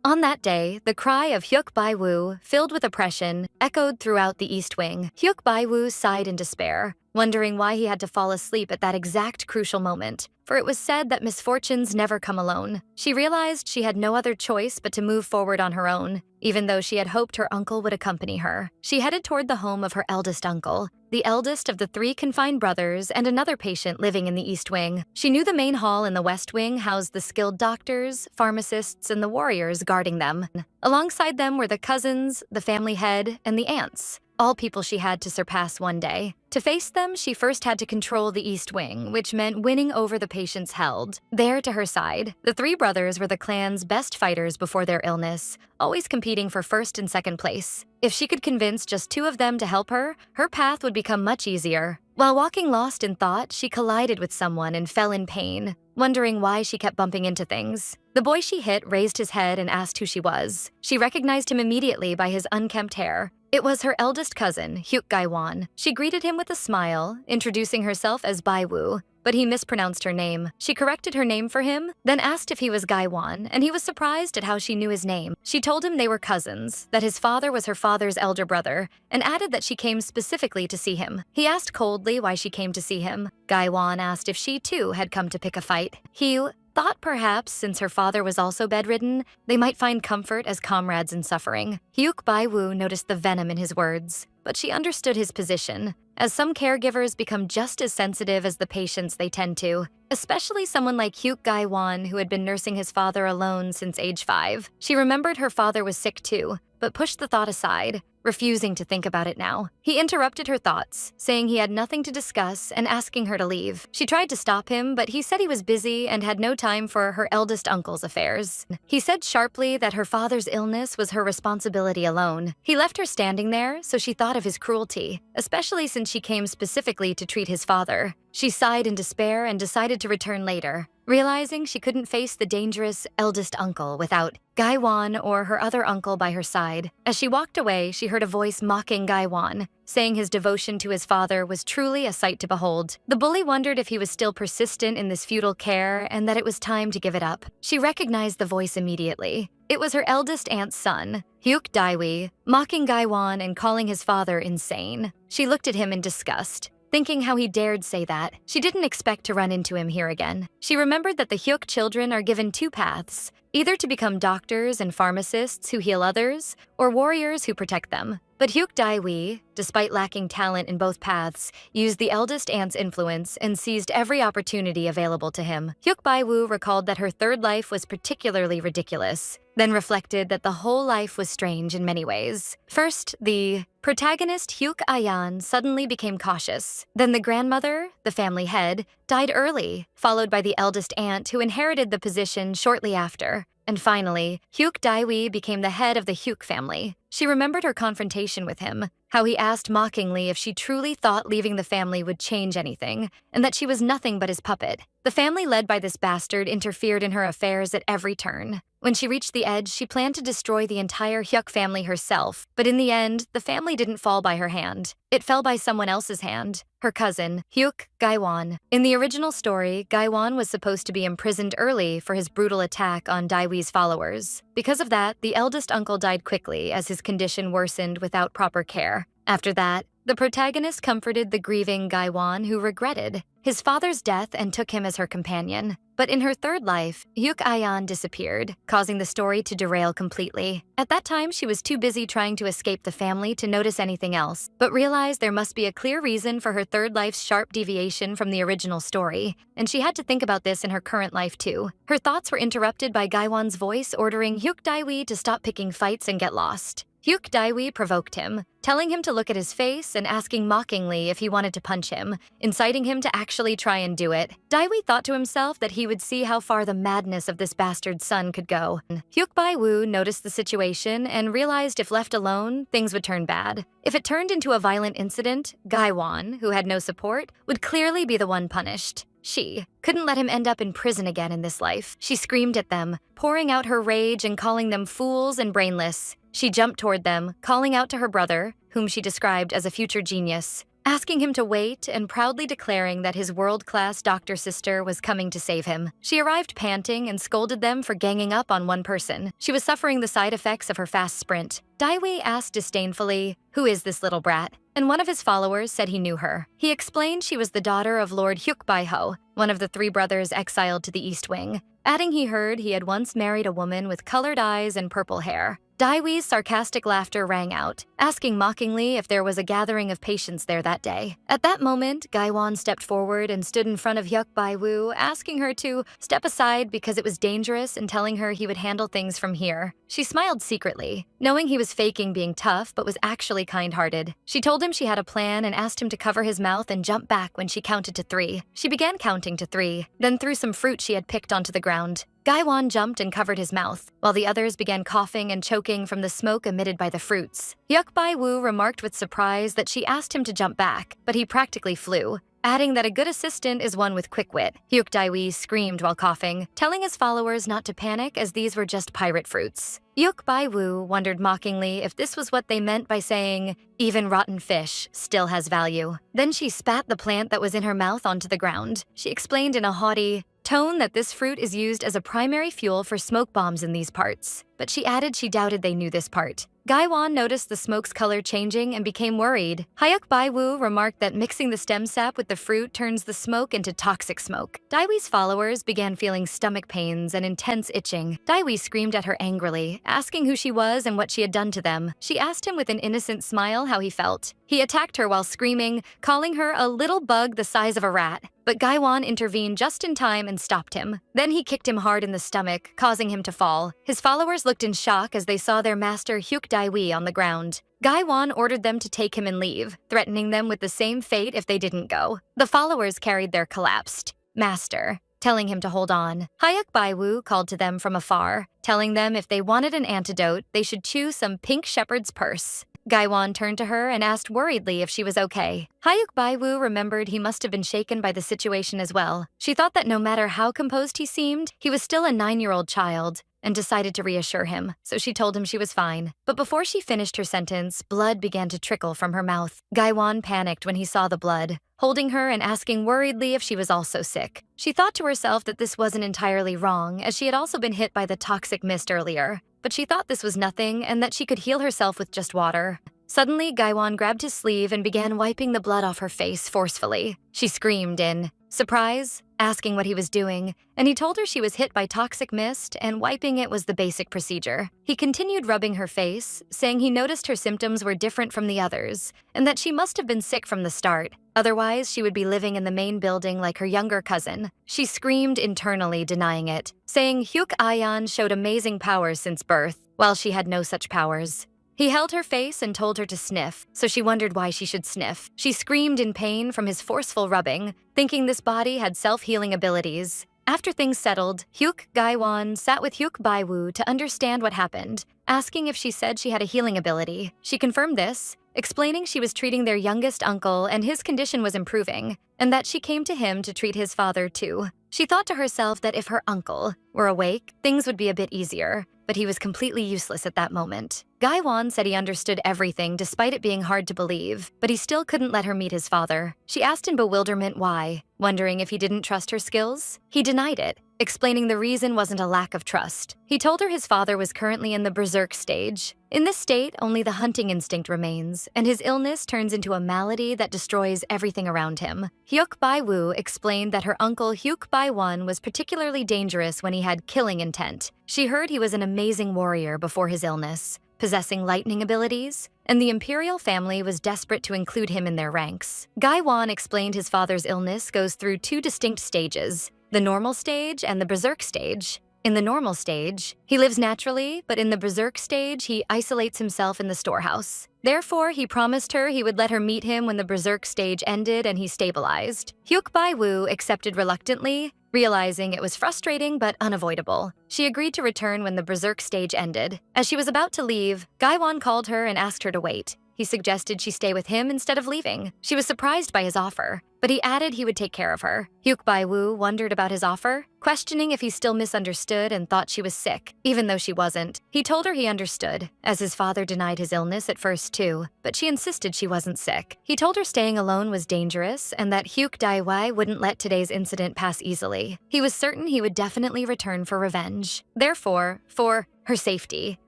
On that day, the cry of Hyuk Bai-woo, filled with oppression, echoed throughout the East Wing. Hyuk Bai-woo sighed in despair, wondering why he had to fall asleep at that exact crucial moment, for it was said that misfortunes never come alone. She realized she had no other choice but to move forward on her own, even though she had hoped her uncle would accompany her. She headed toward the home of her eldest uncle, the eldest of the 3 confined brothers and another patient living in the East Wing. She knew the main hall in the West Wing housed the skilled doctors, pharmacists, and the warriors guarding them. Alongside them were the cousins, the family head, and the aunts, all people she had to surpass one day. To face them, she first had to control the East Wing, which meant winning over the patients held. There to her side, the 3 brothers were the clan's best fighters before their illness, always competing for first and second place. If she could convince just 2 of them to help her path would become much easier. While walking lost in thought, she collided with someone and fell in pain, wondering why she kept bumping into things. The boy she hit raised his head and asked who she was. She recognized him immediately by his unkempt hair. It was her eldest cousin, Hyuk Gai-won. She greeted him with a smile, introducing herself as Bai-woo, but he mispronounced her name. She corrected her name for him, then asked if he was Gai-won, and he was surprised at how she knew his name. She told him they were cousins, that his father was her father's elder brother, and added that she came specifically to see him. He asked coldly why she came to see him. Gai-won asked if she too had come to pick a fight. He thought perhaps, since her father was also bedridden, they might find comfort as comrades in suffering. Hyuk Bai-woo noticed the venom in his words, but she understood his position, as some caregivers become just as sensitive as the patients they tend to, especially someone like Hyuk Gai-won, who had been nursing his father alone since age 5. She remembered her father was sick too, but pushed the thought aside, refusing to think about it now. He interrupted her thoughts, saying he had nothing to discuss and asking her to leave. She tried to stop him, but he said he was busy and had no time for her eldest uncle's affairs. He said sharply that her father's illness was her responsibility alone. He left her standing there, so she thought of his cruelty, especially since she came specifically to treat his father. She sighed in despair and decided to return later, realizing she couldn't face the dangerous eldest uncle without Gai-won or her other uncle by her side. As she walked away, she heard a voice mocking Gai-won, saying his devotion to his father was truly a sight to behold. The bully wondered if he was still persistent in this futile care and that it was time to give it up. She recognized the voice immediately. It was her eldest aunt's son, Hyuk Dae-wee, mocking Gai-won and calling his father insane. She looked at him in disgust, thinking how he dared say that. She didn't expect to run into him here again. She remembered that the Hyuk children are given 2 paths, either to become doctors and pharmacists who heal others, or warriors who protect them. But Hyuk Dae-wee, despite lacking talent in both paths, used the eldest aunt's influence and seized every opportunity available to him. Hyuk Bai-woo recalled that her 3rd life was particularly ridiculous, then reflected that the whole life was strange in many ways. First, the protagonist Hyuk Ayan suddenly became cautious. Then the grandmother, the family head, died early, followed by the eldest aunt who inherited the position shortly after. And finally, Hyuk Dae-wee became the head of the Hyuk family. She remembered her confrontation with him, how he asked mockingly if she truly thought leaving the family would change anything, and that she was nothing but his puppet. The family led by this bastard interfered in her affairs at every turn. When she reached the edge, she planned to destroy the entire Hyuk family herself, but in the end, the family didn't fall by her hand. It fell by someone else's hand, her cousin, Hyuk Gai-won. In the original story, Gai-won was supposed to be imprisoned early for his brutal attack on Dae-wee's followers. Because of that, the eldest uncle died quickly as his condition worsened without proper care. After that, the protagonist comforted the grieving Gai-won, who regretted his father's death and took him as her companion. But in her third life, Hyuk Ayan disappeared, causing the story to derail completely. At that time, she was too busy trying to escape the family to notice anything else, but realized there must be a clear reason for her third life's sharp deviation from the original story, and she had to think about this in her current life too. Her thoughts were interrupted by Gaiwan's voice ordering Hyuk Daewi to stop picking fights and get lost. Hyuk Daewi provoked him, telling him to look at his face and asking mockingly if he wanted to punch him, inciting him to actually try and do it. Daewi thought to himself that he would see how far the madness of this bastard's son could go. Hyuk Bae-woo noticed the situation and realized if left alone, things would turn bad. If it turned into a violent incident, Gaiwan, who had no support, would clearly be the one punished. She couldn't let him end up in prison again in this life. She screamed at them, pouring out her rage and calling them fools and brainless. She jumped toward them, calling out to her brother, whom she described as a future genius, asking him to wait and proudly declaring that his world-class doctor sister was coming to save him. She arrived panting and scolded them for ganging up on one person. She was suffering the side effects of her fast sprint. Daewi asked disdainfully, "Who is this little brat?" And one of his followers said he knew her. He explained she was the daughter of Lord Hyuk Bai-ho, one of the three brothers exiled to the East Wing, adding he heard he had once married a woman with colored eyes and purple hair. Daewi's sarcastic laughter rang out, asking mockingly if there was a gathering of patients there that day. At that moment, Gaiwan stepped forward and stood in front of Hyuk Bai-woo, asking her to step aside because it was dangerous and telling her he would handle things from here. She smiled secretly, knowing he was faking being tough but was actually kind-hearted. She told him she had a plan and asked him to cover his mouth and jump back when she counted to 3. She began counting to 3, then threw some fruit she had picked onto the ground. Gaiwan jumped and covered his mouth, while the others began coughing and choking from the smoke emitted by the fruits. Hyuk Bai-woo remarked with surprise that she asked him to jump back, but he practically flew, adding that a good assistant is one with quick wit. Hyuk Daewi screamed while coughing, telling his followers not to panic as these were just pirate fruits. Hyuk Bai-woo wondered mockingly if this was what they meant by saying, "Even rotten fish still has value." Then she spat the plant that was in her mouth onto the ground. She explained in a haughty tone that this fruit is used as a primary fuel for smoke bombs in these parts, but she added she doubted they knew this part. Gaiwan noticed the smoke's color changing and became worried. Hyuk Bai-woo remarked that mixing the stem sap with the fruit turns the smoke into toxic smoke. Daewi's followers began feeling stomach pains and intense itching. Daewi screamed at her angrily, asking who she was and what she had done to them. She asked him with an innocent smile how he felt. He attacked her while screaming, calling her a little bug the size of a rat. But Gaiwan intervened just in time and stopped him. Then he kicked him hard in the stomach, causing him to fall. His followers looked in shock as they saw their master Hyuk Daewi on the ground. Gaiwan ordered them to take him and leave, threatening them with the same fate if they didn't go. The followers carried their collapsed master, telling him to hold on. Hyuk Bai-woo called to them from afar, telling them if they wanted an antidote, they should choose some pink shepherd's purse. Gaiwan turned to her and asked worriedly if she was okay. Hyuk Bai-woo remembered he must have been shaken by the situation as well. She thought that no matter how composed he seemed, he was still a 9-year-old child, and decided to reassure him, so she told him she was fine. But before she finished her sentence, blood began to trickle from her mouth. Gaiwan panicked when he saw the blood, holding her and asking worriedly if she was also sick. She thought to herself that this wasn't entirely wrong, as she had also been hit by the toxic mist earlier. But she thought this was nothing and that she could heal herself with just water. Suddenly, Gaiwan grabbed his sleeve and began wiping the blood off her face forcefully. She screamed in surprise, asking what he was doing, and he told her she was hit by toxic mist and wiping it was the basic procedure. He continued rubbing her face, saying he noticed her symptoms were different from the others and that she must have been sick from the start. Otherwise, she would be living in the main building like her younger cousin. She screamed internally, denying it, saying Hyuk Ayan showed amazing powers since birth, while she had no such powers. He held her face and told her to sniff, so she wondered why she should sniff. She screamed in pain from his forceful rubbing, thinking this body had self-healing abilities. After things settled, Hyuk Gaiwan sat with Hyuk Bai-woo to understand what happened, asking if she said she had a healing ability. She confirmed this, explaining she was treating their youngest uncle and his condition was improving, and that she came to him to treat his father too. She thought to herself that if her uncle were awake, things would be a bit easier, but he was completely useless at that moment. Gaiwan said he understood everything despite it being hard to believe, but he still couldn't let her meet his father. She asked in bewilderment why, wondering if he didn't trust her skills. He denied it, explaining the reason wasn't a lack of trust. He told her his father was currently in the berserk stage. In this state, only the hunting instinct remains, and his illness turns into a malady that destroys everything around him. Hyuk Bai-woo explained that her uncle Hyuk Bai-won was particularly dangerous when he had killing intent. She heard he was an amazing warrior before his illness, possessing lightning abilities, and the imperial family was desperate to include him in their ranks. Gai-won explained his father's illness goes through two distinct stages, the normal stage and the berserk stage. In the normal stage, he lives naturally, but in the berserk stage, he isolates himself in the storehouse. Therefore, he promised her he would let her meet him when the berserk stage ended and he stabilized. Hyuk Bai-woo accepted reluctantly, realizing it was frustrating but unavoidable. She agreed to return when the berserk stage ended. As she was about to leave, Gai-won called her and asked her to wait. He suggested she stay with him instead of leaving. She was surprised by his offer, but he added he would take care of her. Hyuk Bai-woo wondered about his offer, questioning if he still misunderstood and thought she was sick, even though she wasn't. He told her he understood, as his father denied his illness at first too, but she insisted she wasn't sick. He told her staying alone was dangerous and that Hyuk Dae-wai wouldn't let today's incident pass easily. He was certain he would definitely return for revenge. Therefore, for her safety,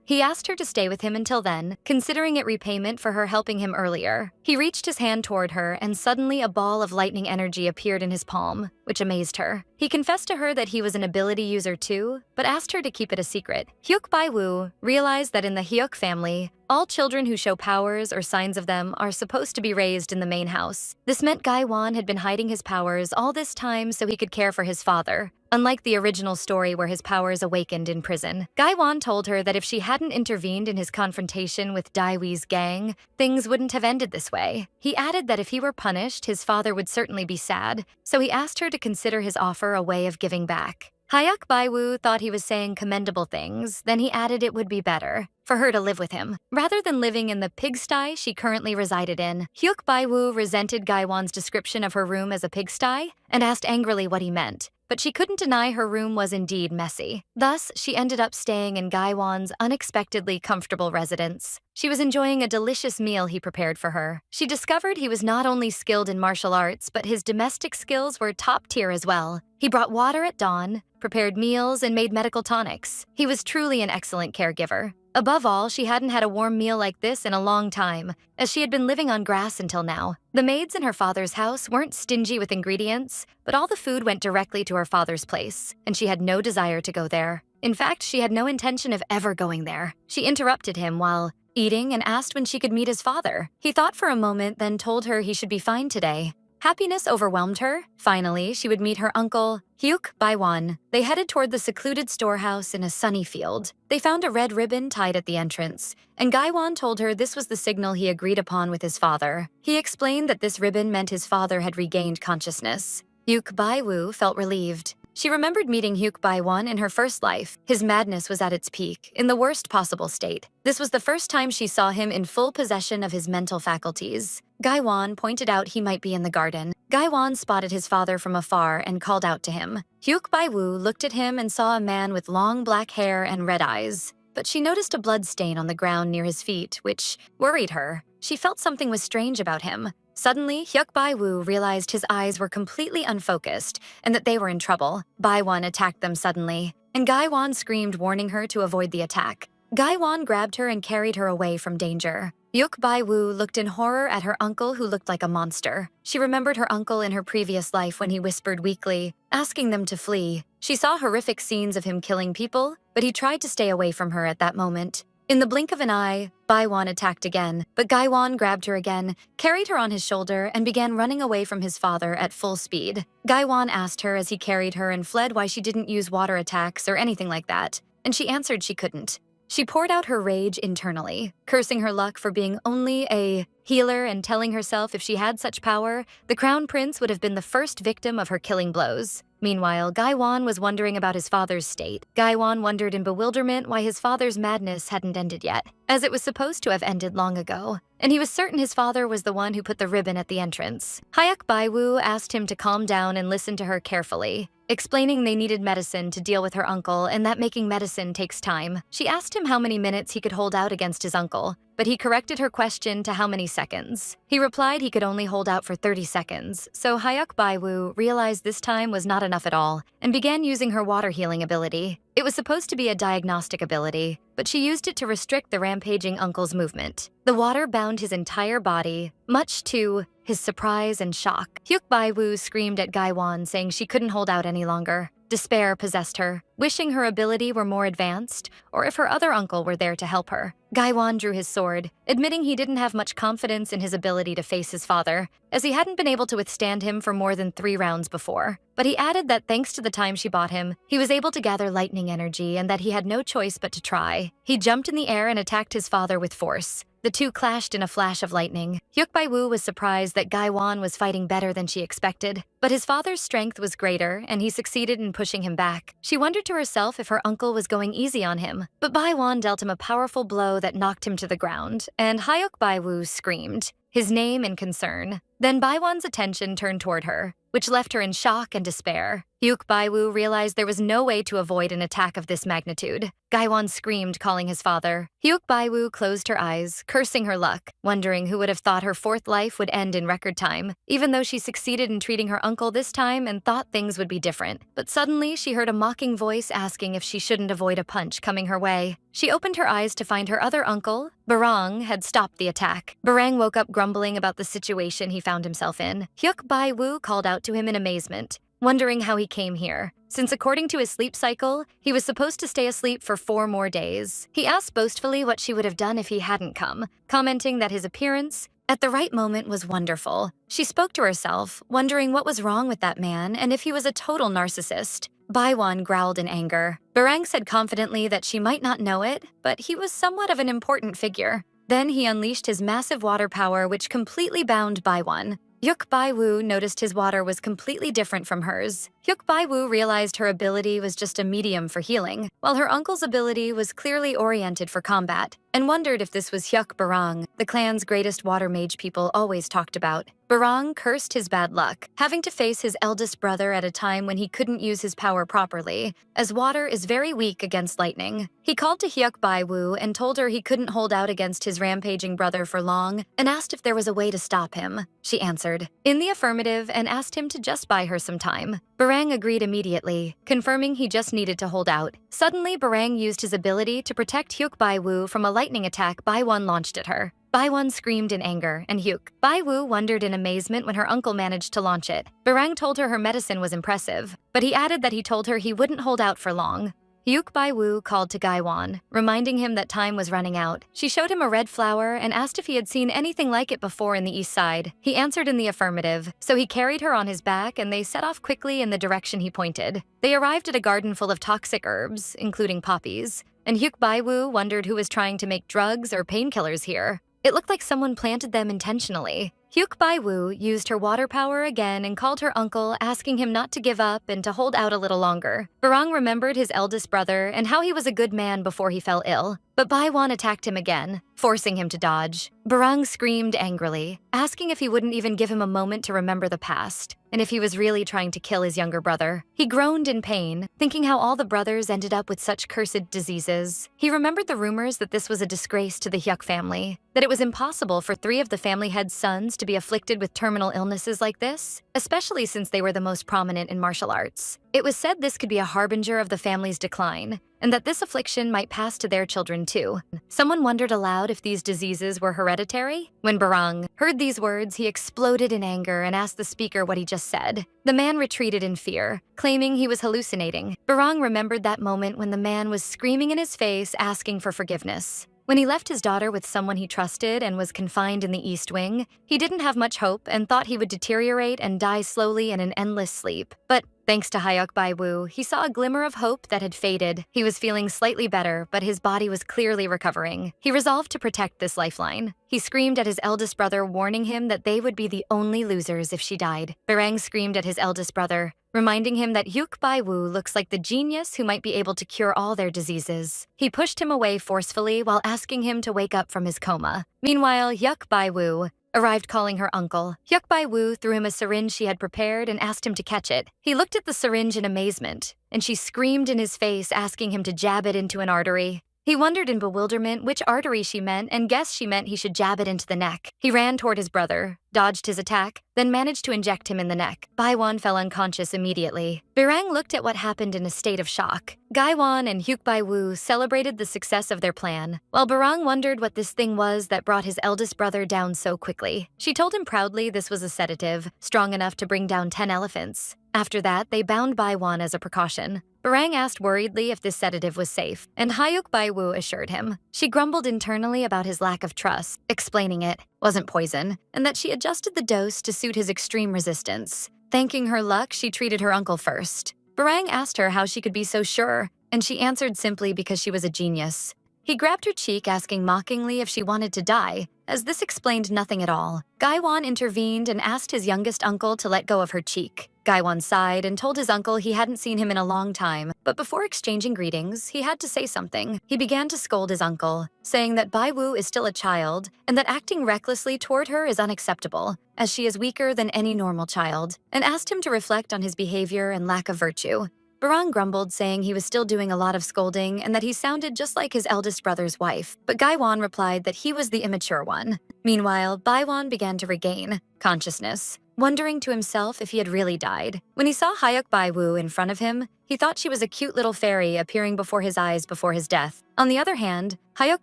he asked her to stay with him until then, considering it repayment for her helping him earlier. He reached his hand toward her, and suddenly a ball of lightning energy appeared in his palm, which amazed her. He confessed to her that he was an ability user too, but asked her to keep it a secret. Hyuk Bai-woo realized that in the Hyuk family, all children who show powers or signs of them are supposed to be raised in the main house. This meant Gai-won had been hiding his powers all this time so he could care for his father. Unlike the original story where his powers awakened in prison, Gai-won told her that if she hadn't intervened in his confrontation with Daiwi's gang, things wouldn't have ended this way. He added that if he were punished, his father would certainly be sad, so he asked her to consider his offer a way of giving back. Hyuk Bai-woo thought he was saying commendable things, then he added it would be better for her to live with him, rather than living in the pigsty she currently resided in. Hyuk Bai-woo resented Gai-won's description of her room as a pigsty and asked angrily what he meant, but she couldn't deny her room was indeed messy. Thus, she ended up staying in Gai-won's unexpectedly comfortable residence. She was enjoying a delicious meal he prepared for her. She discovered he was not only skilled in martial arts, but his domestic skills were top tier as well. He brought water at dawn, prepared meals, and made medical tonics. He was truly an excellent caregiver. Above all, she hadn't had a warm meal like this in a long time, as she had been living on grass until now. The maids in her father's house weren't stingy with ingredients, but all the food went directly to her father's place, and she had no desire to go there. In fact, she had no intention of ever going there. She interrupted him while eating and asked when she could meet his father. He thought for a moment, then told her he should be fine today. Happiness overwhelmed her. Finally, she would meet her uncle, Hyuk Bai-won. They headed toward the secluded storehouse in a sunny field. They found a red ribbon tied at the entrance, and Gai-won told her this was the signal he agreed upon with his father. He explained that this ribbon meant his father had regained consciousness. Hyuk Bai-woo felt relieved. She remembered meeting Hyuk Bai-won in her first life. His madness was at its peak, in the worst possible state. This was the first time she saw him in full possession of his mental faculties. Gai-won pointed out he might be in the garden. Gai-won spotted his father from afar and called out to him. Hyuk Bai-woo looked at him and saw a man with long black hair and red eyes. But she noticed a blood stain on the ground near his feet, which worried her. She felt something was strange about him. Suddenly, Hyuk Bai-woo realized his eyes were completely unfocused and that they were in trouble. Bai-won attacked them suddenly, and Gai-won screamed, warning her to avoid the attack. Gai-won grabbed her and carried her away from danger. Hyuk Bai-woo looked in horror at her uncle who looked like a monster. She remembered her uncle in her previous life when he whispered weakly, asking them to flee. She saw horrific scenes of him killing people, but he tried to stay away from her at that moment. In the blink of an eye, Bai-won attacked again, but Gai-won grabbed her again, carried her on his shoulder, and began running away from his father at full speed. Gai-won asked her as he carried her and fled why she didn't use water attacks or anything like that, and she answered she couldn't. She poured out her rage internally, cursing her luck for being only a healer and telling herself if she had such power, the crown prince would have been the first victim of her killing blows. Meanwhile, Gai-won was wondering about his father's state. Gai-won wondered in bewilderment why his father's madness hadn't ended yet, as it was supposed to have ended long ago, and he was certain his father was the one who put the ribbon at the entrance. Hyuk Bai-woo asked him to calm down and listen to her carefully. explaining they needed medicine to deal with her uncle and that making medicine takes time. She asked him how many minutes he could hold out against his uncle, but he corrected her question to how many seconds. He replied he could only hold out for 30 seconds, so Hyuk Baiwoo realized this time was not enough at all and began using her water healing ability. It was supposed to be a diagnostic ability, but she used it to restrict the rampaging uncle's movement. The water bound his entire body, much to his surprise and shock. Hyuk Baiwoo screamed at Gaiwan, saying she couldn't hold out any longer. Despair possessed her, wishing her ability were more advanced, or if her other uncle were there to help her. Gaiwan drew his sword, admitting he didn't have much confidence in his ability to face his father, as he hadn't been able to withstand him for more than 3 rounds before. But he added that thanks to the time she bought him, he was able to gather lightning energy and that he had no choice but to try. He jumped in the air and attacked his father with force. The two clashed in a flash of lightning. Hyuk Baiwoo was surprised that Gaiwan was fighting better than she expected, but his father's strength was greater and he succeeded in pushing him back. She wondered to herself if her uncle was going easy on him, but Baiwan dealt him a powerful blow that knocked him to the ground, and Hyuk Baiwoo screamed, his name in concern. Then Baiwan's attention turned toward her, which left her in shock and despair. Hyuk Baiwoo realized there was no way to avoid an attack of this magnitude. Gaiwan screamed, calling his father. Hyuk Baiwoo closed her eyes, cursing her luck, wondering who would have thought her 4th life would end in record time, even though she succeeded in treating her uncle this time and thought things would be different. But suddenly, she heard a mocking voice asking if she shouldn't avoid a punch coming her way. She opened her eyes to find her other uncle, Barang, had stopped the attack. Barang woke up grumbling about the situation he found himself in. Hyuk Baiwoo called out to him in amazement, wondering how he came here, since according to his sleep cycle, he was supposed to stay asleep for 4 more days. He asked boastfully what she would have done if he hadn't come, commenting that his appearance at the right moment was wonderful. She spoke to herself, wondering what was wrong with that man and if he was a total narcissist. Baiwan growled in anger. Barang said confidently that she might not know it, but he was somewhat of an important figure. Then he unleashed his massive water power, which completely bound Baiwan. Hyuk Baiwoo noticed his water was completely different from hers. Hyuk Baiwoo realized her ability was just a medium for healing, while her uncle's ability was clearly oriented for combat, and wondered if this was Hyuk Barang, the clan's greatest water mage people always talked about. Barang cursed his bad luck, having to face his eldest brother at a time when he couldn't use his power properly, as water is very weak against lightning. He called to Hyuk Baiwoo and told her he couldn't hold out against his rampaging brother for long, and asked if there was a way to stop him. She answered in the affirmative and asked him to just buy her some time. Barang agreed immediately, confirming he just needed to hold out. Suddenly, Barang used his ability to protect Hyuk Baiwoo from a lightning attack Baiwan launched at her. Baiwan screamed in anger, and Hyuk Baiwoo wondered in amazement when her uncle managed to launch it. Barang told her her medicine was impressive, but he added that he told her he wouldn't hold out for long. Hyuk Baiwoo called to Gaiwan, reminding him that time was running out. She showed him a red flower and asked if he had seen anything like it before in the east side. He answered in the affirmative, so he carried her on his back and they set off quickly in the direction he pointed. They arrived at a garden full of toxic herbs, including poppies, and Hyuk Baiwoo wondered who was trying to make drugs or painkillers here. It looked like someone planted them intentionally. Hyuk Baiwoo used her water power again and called her uncle, asking him not to give up and to hold out a little longer. Barang remembered his eldest brother and how he was a good man before he fell ill, but Baiwan attacked him again, forcing him to dodge. Barang screamed angrily, asking if he wouldn't even give him a moment to remember the past, and if he was really trying to kill his younger brother. He groaned in pain, thinking how all the brothers ended up with such cursed diseases. He remembered the rumors that this was a disgrace to the Hyuk family, that it was impossible for 3 of the family head's sons to be afflicted with terminal illnesses like this, especially since they were the most prominent in martial arts. It was said this could be a harbinger of the family's decline, and that this affliction might pass to their children too. Someone wondered aloud if these diseases were hereditary. When Barang heard these words, he exploded in anger and asked the speaker what he just said. The man retreated in fear, claiming he was hallucinating. Barang remembered that moment when the man was screaming in his face, asking for forgiveness. When he left his daughter with someone he trusted and was confined in the East Wing, he didn't have much hope and thought he would deteriorate and die slowly in an endless sleep. But thanks to Hyuk Baiwoo, he saw a glimmer of hope that had faded. He was feeling slightly better, but his body was clearly recovering. He resolved to protect this lifeline. He screamed at his eldest brother, warning him that they would be the only losers if she died. Barang screamed at his eldest brother, reminding him that Hyuk Baiwoo looks like the genius who might be able to cure all their diseases. He pushed him away forcefully while asking him to wake up from his coma. Meanwhile, Hyuk Baiwoo arrived calling her uncle. Hyuk Bai-woo threw him a syringe she had prepared and asked him to catch it. He looked at the syringe in amazement, and she screamed in his face, asking him to jab it into an artery. He wondered in bewilderment which artery she meant and guessed she meant he should jab it into the neck. He ran toward his brother, dodged his attack, then managed to inject him in the neck. Bai-won fell unconscious immediately. Birang looked at what happened in a state of shock. Gai-won and Hyuk Bai-woo celebrated the success of their plan, while Birang wondered what this thing was that brought his eldest brother down so quickly. She told him proudly this was a sedative, strong enough to bring down 10 elephants. After that, they bound Bai-won as a precaution. Birang asked worriedly if this sedative was safe, and Hyuk Bai-woo assured him. She grumbled internally about his lack of trust, explaining it wasn't poison, and that she adjusted the dose to suit his extreme resistance. Thanking her luck, she treated her uncle first. Birang asked her how she could be so sure, and she answered simply because she was a genius. He grabbed her cheek, asking mockingly if she wanted to die, as this explained nothing at all. Gai-won intervened and asked his youngest uncle to let go of her cheek. Gai-won sighed and told his uncle he hadn't seen him in a long time, but before exchanging greetings, he had to say something. He began to scold his uncle, saying that Bai-woo is still a child and that acting recklessly toward her is unacceptable, as she is weaker than any normal child, and asked him to reflect on his behavior and lack of virtue. Birang grumbled, saying he was still doing a lot of scolding and that he sounded just like his eldest brother's wife, but Gai-won replied that he was the immature one. Meanwhile, Bai-won began to regain consciousness, wondering to himself if he had really died. When he saw Hyuk Bai-woo in front of him, he thought she was a cute little fairy appearing before his eyes before his death. On the other hand, Hyuk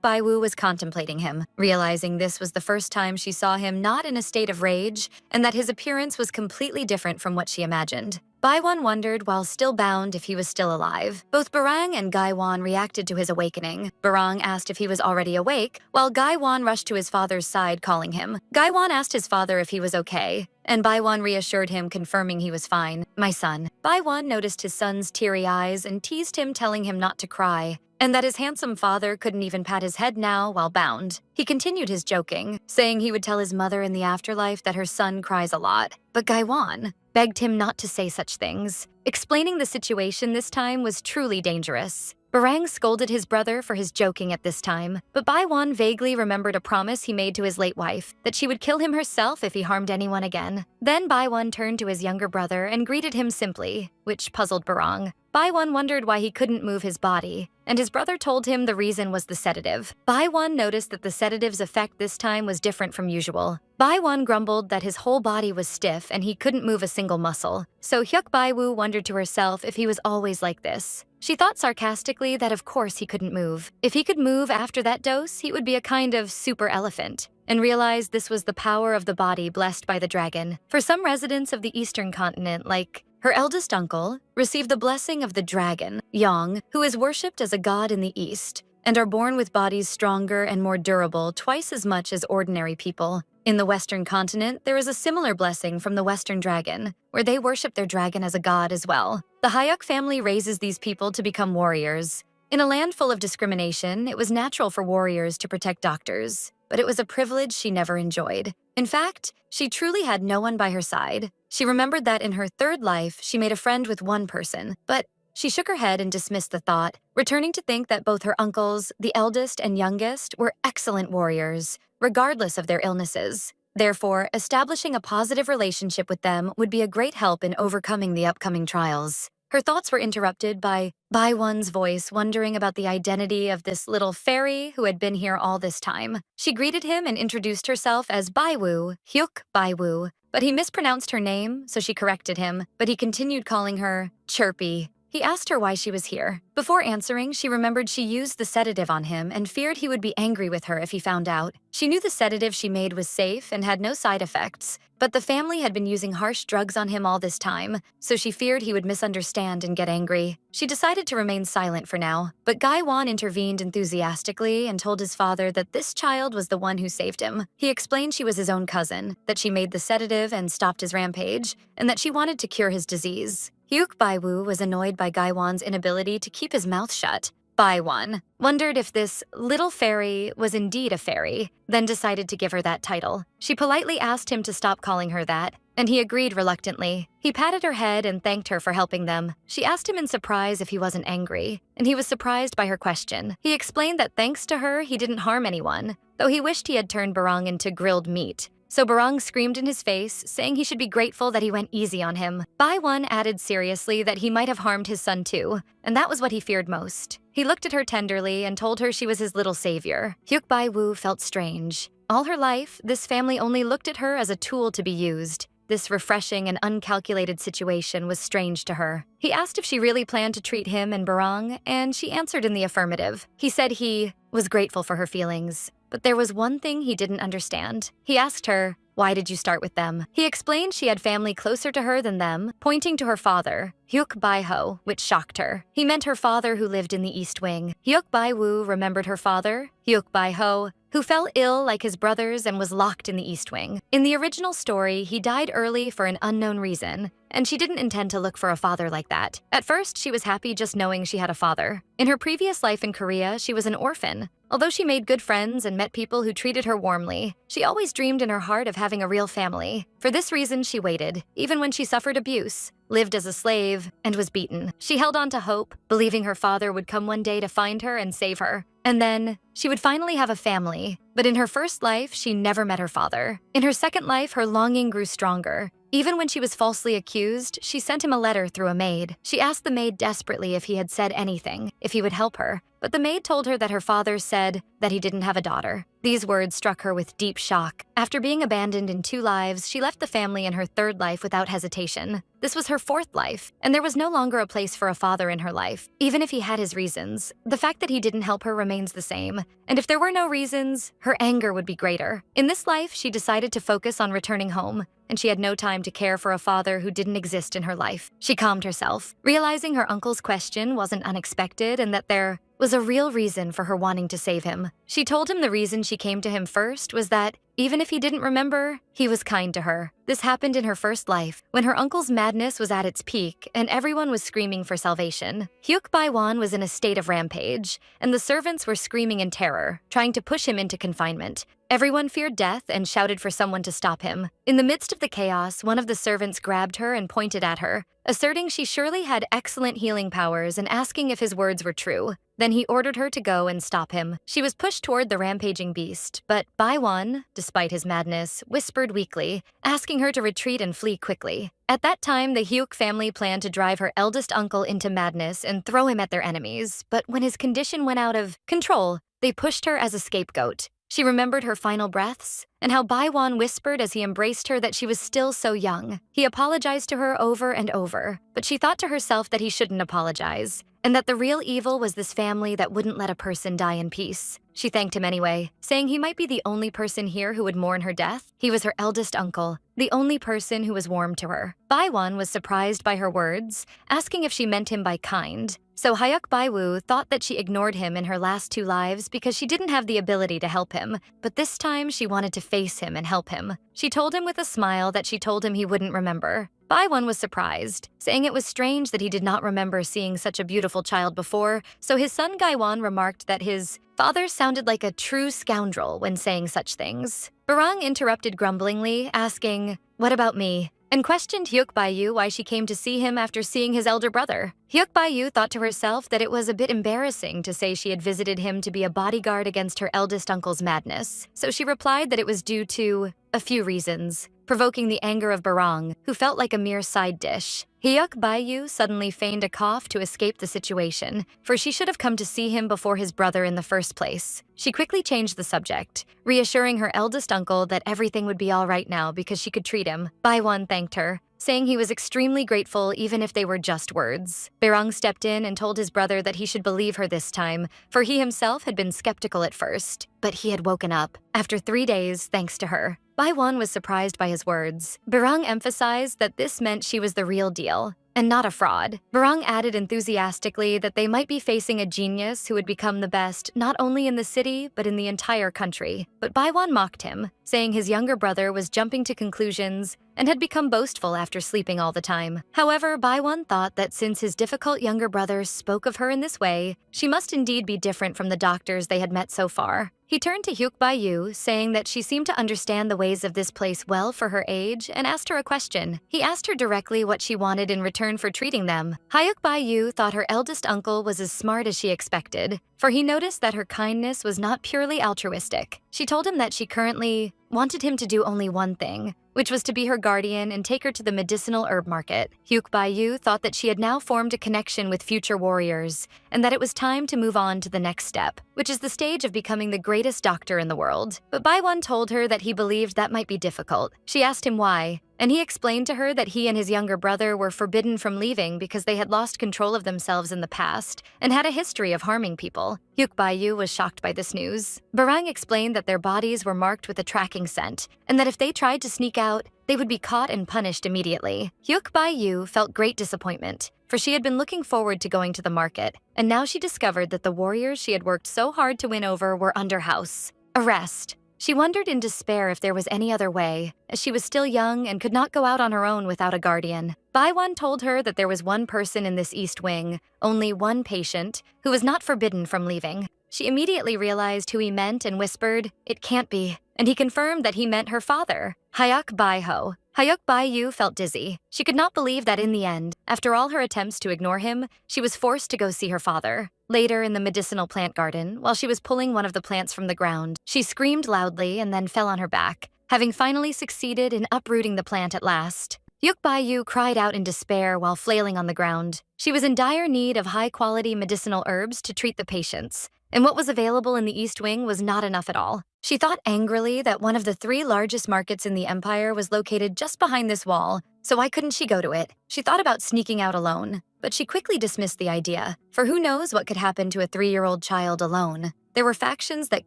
Bai-woo was contemplating him, realizing this was the first time she saw him not in a state of rage and that his appearance was completely different from what she imagined. Bai-won wondered while still bound if he was still alive. Both Birang and Gai-won reacted to his awakening. Birang asked if he was already awake, while Gai-won rushed to his father's side, calling him. Gai-won asked his father if he was okay, and Bai-won reassured him, confirming he was fine. "My son." Bai-won noticed his son's teary eyes and teased him, telling him not to cry, and that his handsome father couldn't even pat his head now while bound. He continued his joking, saying he would tell his mother in the afterlife that her son cries a lot. But Gai-won begged him not to say such things, explaining the situation this time was truly dangerous. Birang scolded his brother for his joking at this time, but Bai-won vaguely remembered a promise he made to his late wife, that she would kill him herself if he harmed anyone again. Then Bai-won turned to his younger brother and greeted him simply, which puzzled Birang. Bai-won wondered why he couldn't move his body, and his brother told him the reason was the sedative. Bai-won noticed that the sedative's effect this time was different from usual. Bai-won grumbled that his whole body was stiff and he couldn't move a single muscle, so Hyuk Bai-woo wondered to herself if he was always like this. She thought sarcastically that of course he couldn't move. If he could move after that dose, he would be a kind of super elephant, and realized this was the power of the body blessed by the dragon. For some residents of the eastern continent, like her eldest uncle, received the blessing of the dragon, Yang, who is worshipped as a god in the east, and are born with bodies stronger and more durable twice as much as ordinary people. In the western continent, there is a similar blessing from the western dragon, where they worship their dragon as a god as well. The Hyuk family raises these people to become warriors. In a land full of discrimination, it was natural for warriors to protect doctors, but it was a privilege she never enjoyed. In fact, she truly had no one by her side. She remembered that in her third life, she made a friend with one person, but she shook her head and dismissed the thought, returning to think that both her uncles, the eldest and youngest, were excellent warriors, regardless of their illnesses. Therefore, establishing a positive relationship with them would be a great help in overcoming the upcoming trials. Her thoughts were interrupted by Bai-won's voice, wondering about the identity of this little fairy who had been here all this time. She greeted him and introduced herself as Bai-woo, Hyuk Bai-woo, but he mispronounced her name, so she corrected him, but he continued calling her Chirpy. He asked her why she was here. Before answering, she remembered she used the sedative on him and feared he would be angry with her if he found out. She knew the sedative she made was safe and had no side effects, but the family had been using harsh drugs on him all this time, so she feared he would misunderstand and get angry. She decided to remain silent for now, but Gai-won intervened enthusiastically and told his father that this child was the one who saved him. He explained she was his own cousin, that she made the sedative and stopped his rampage, and that she wanted to cure his disease. Hyuk Bai-woo was annoyed by Gai-won's inability to keep his mouth shut. Bai-won wondered if this little fairy was indeed a fairy, then decided to give her that title. She politely asked him to stop calling her that, and he agreed reluctantly. He patted her head and thanked her for helping them. She asked him in surprise if he wasn't angry, and he was surprised by her question. He explained that thanks to her, he didn't harm anyone, though he wished he had turned Barong into grilled meat. So Barang screamed in his face, saying he should be grateful that he went easy on him. Bai-won added seriously that he might have harmed his son too, and that was what he feared most. He looked at her tenderly and told her she was his little savior. Hyuk Bai-woo felt strange. All her life, this family only looked at her as a tool to be used. This refreshing and uncalculated situation was strange to her. He asked if she really planned to treat him and Barang, and she answered in the affirmative. He said he was grateful for her feelings, but there was one thing he didn't understand. He asked her, "Why did you start with them?" He explained she had family closer to her than them, pointing to her father, Hyuk Bai-ho, which shocked her. He meant her father who lived in the East Wing. Hyuk Bai-woo remembered her father, Hyuk Bai-ho, who fell ill like his brothers and was locked in the East Wing. In the original story, he died early for an unknown reason, and she didn't intend to look for a father like that. At first, she was happy just knowing she had a father. In her previous life in Korea, she was an orphan. Although she made good friends and met people who treated her warmly, she always dreamed in her heart of having a real family. For this reason, she waited, even when she suffered abuse, lived as a slave, and was beaten. She held on to hope, believing her father would come one day to find her and save her. And then, she would finally have a family. But in her first life, she never met her father. In her second life, her longing grew stronger. Even when she was falsely accused, she sent him a letter through a maid. She asked the maid desperately if he had said anything, if he would help her. But the maid told her that her father said that he didn't have a daughter. These words struck her with deep shock. After being abandoned in 2 lives, she left the family in her 3rd life without hesitation. This was her 4th life, and there was no longer a place for a father in her life. Even if he had his reasons, the fact that he didn't help her remains the same. And if there were no reasons, her anger would be greater. In this life, she decided to focus on returning home, and she had no time to care for a father who didn't exist in her life. She calmed herself, realizing her uncle's question wasn't unexpected and that there was a real reason for her wanting to save him. She told him the reason she came to him first was that, even if he didn't remember, he was kind to her. This happened in her first life, when her uncle's madness was at its peak and everyone was screaming for salvation. Hyuk Bai-won was in a state of rampage, and the servants were screaming in terror, trying to push him into confinement. Everyone feared death and shouted for someone to stop him. In the midst of the chaos, one of the servants grabbed her and pointed at her, asserting she surely had excellent healing powers and asking if his words were true. Then he ordered her to go and stop him. She was pushed toward the rampaging beast, but Bai-won, despite his madness, whispered weakly, asking her to retreat and flee quickly. At that time, the Hyuk family planned to drive her eldest uncle into madness and throw him at their enemies, but when his condition went out of control, they pushed her as a scapegoat. She remembered her final breaths, and how Bai-won whispered as he embraced her that she was still so young. He apologized to her over and over, but she thought to herself that he shouldn't apologize, and that the real evil was this family that wouldn't let a person die in peace. She thanked him anyway, saying he might be the only person here who would mourn her death. He was her eldest uncle, the only person who was warm to her. Bai-won was surprised by her words, asking if she meant him by kind. So Hyuk Bai-woo thought that she ignored him in her last 2 lives because she didn't have the ability to help him, but this time she wanted to face him and help him. She told him with a smile that she told him he wouldn't remember. Bai-won was surprised, saying it was strange that he did not remember seeing such a beautiful child before, so his son Gaiwan remarked that his father sounded like a true scoundrel when saying such things. Barang interrupted grumblingly, asking, "What about me?" and questioned Hyuk Bai-yu why she came to see him after seeing his elder brother. Hyuk Bai-yu thought to herself that it was a bit embarrassing to say she had visited him to be a bodyguard against her eldest uncle's madness, so she replied that it was due to a few reasons, provoking the anger of Barang, who felt like a mere side dish. Hyuk Bai-yu suddenly feigned a cough to escape the situation, for she should have come to see him before his brother in the first place. She quickly changed the subject, reassuring her eldest uncle that everything would be all right now because she could treat him. Bai-won thanked her, saying he was extremely grateful even if they were just words. Barang stepped in and told his brother that he should believe her this time, for he himself had been skeptical at first, but he had woken up after 3 days thanks to her. Bai-won was surprised by his words. Barang emphasized that this meant she was the real deal, and not a fraud. Barang added enthusiastically that they might be facing a genius who would become the best not only in the city, but in the entire country. But Bai-won mocked him, saying his younger brother was jumping to conclusions and had become boastful after sleeping all the time. However, Bai-won thought that since his difficult younger brother spoke of her in this way, she must indeed be different from the doctors they had met so far. He turned to Hyuk Bai-yu, saying that she seemed to understand the ways of this place well for her age, and asked her a question. He asked her directly what she wanted in return return for treating them. Hyuk Bai-yu thought her eldest uncle was as smart as she expected, for he noticed that her kindness was not purely altruistic. She told him that she currently wanted him to do only one thing, which was to be her guardian and take her to the medicinal herb market. Hyuk Bai-yu thought that she had now formed a connection with future warriors, and that it was time to move on to the next step, which is the stage of becoming the greatest doctor in the world. But Bai-won told her that he believed that might be difficult. She asked him why, and he explained to her that he and his younger brother were forbidden from leaving because they had lost control of themselves in the past and had a history of harming people. Hyuk Bai-yu was shocked by this news. Barang explained that their bodies were marked with a tracking scent, and that if they tried to sneak out, they would be caught and punished immediately. Hyuk Bai-yu felt great disappointment, for she had been looking forward to going to the market, and now she discovered that the warriors she had worked so hard to win over were under house arrest. She wondered in despair if there was any other way, as she was still young and could not go out on her own without a guardian. Bai-won told her that there was one person in this East Wing, only one patient, who was not forbidden from leaving. She immediately realized who he meant and whispered, "It can't be," and he confirmed that he meant her father, Hyuk Bai-ho. Hyuk Bai-yu felt dizzy. She could not believe that in the end, after all her attempts to ignore him, she was forced to go see her father. Later, in the medicinal plant garden, while she was pulling one of the plants from the ground, she screamed loudly and then fell on her back, having finally succeeded in uprooting the plant at last. Hyuk Bai-yu cried out in despair while flailing on the ground. She was in dire need of high-quality medicinal herbs to treat the patients, and what was available in the East Wing was not enough at all. She thought angrily that one of the 3 largest markets in the empire was located just behind this wall, so why couldn't she go to it? She thought about sneaking out alone, but she quickly dismissed the idea, for who knows what could happen to a 3-year-old child alone. There were factions that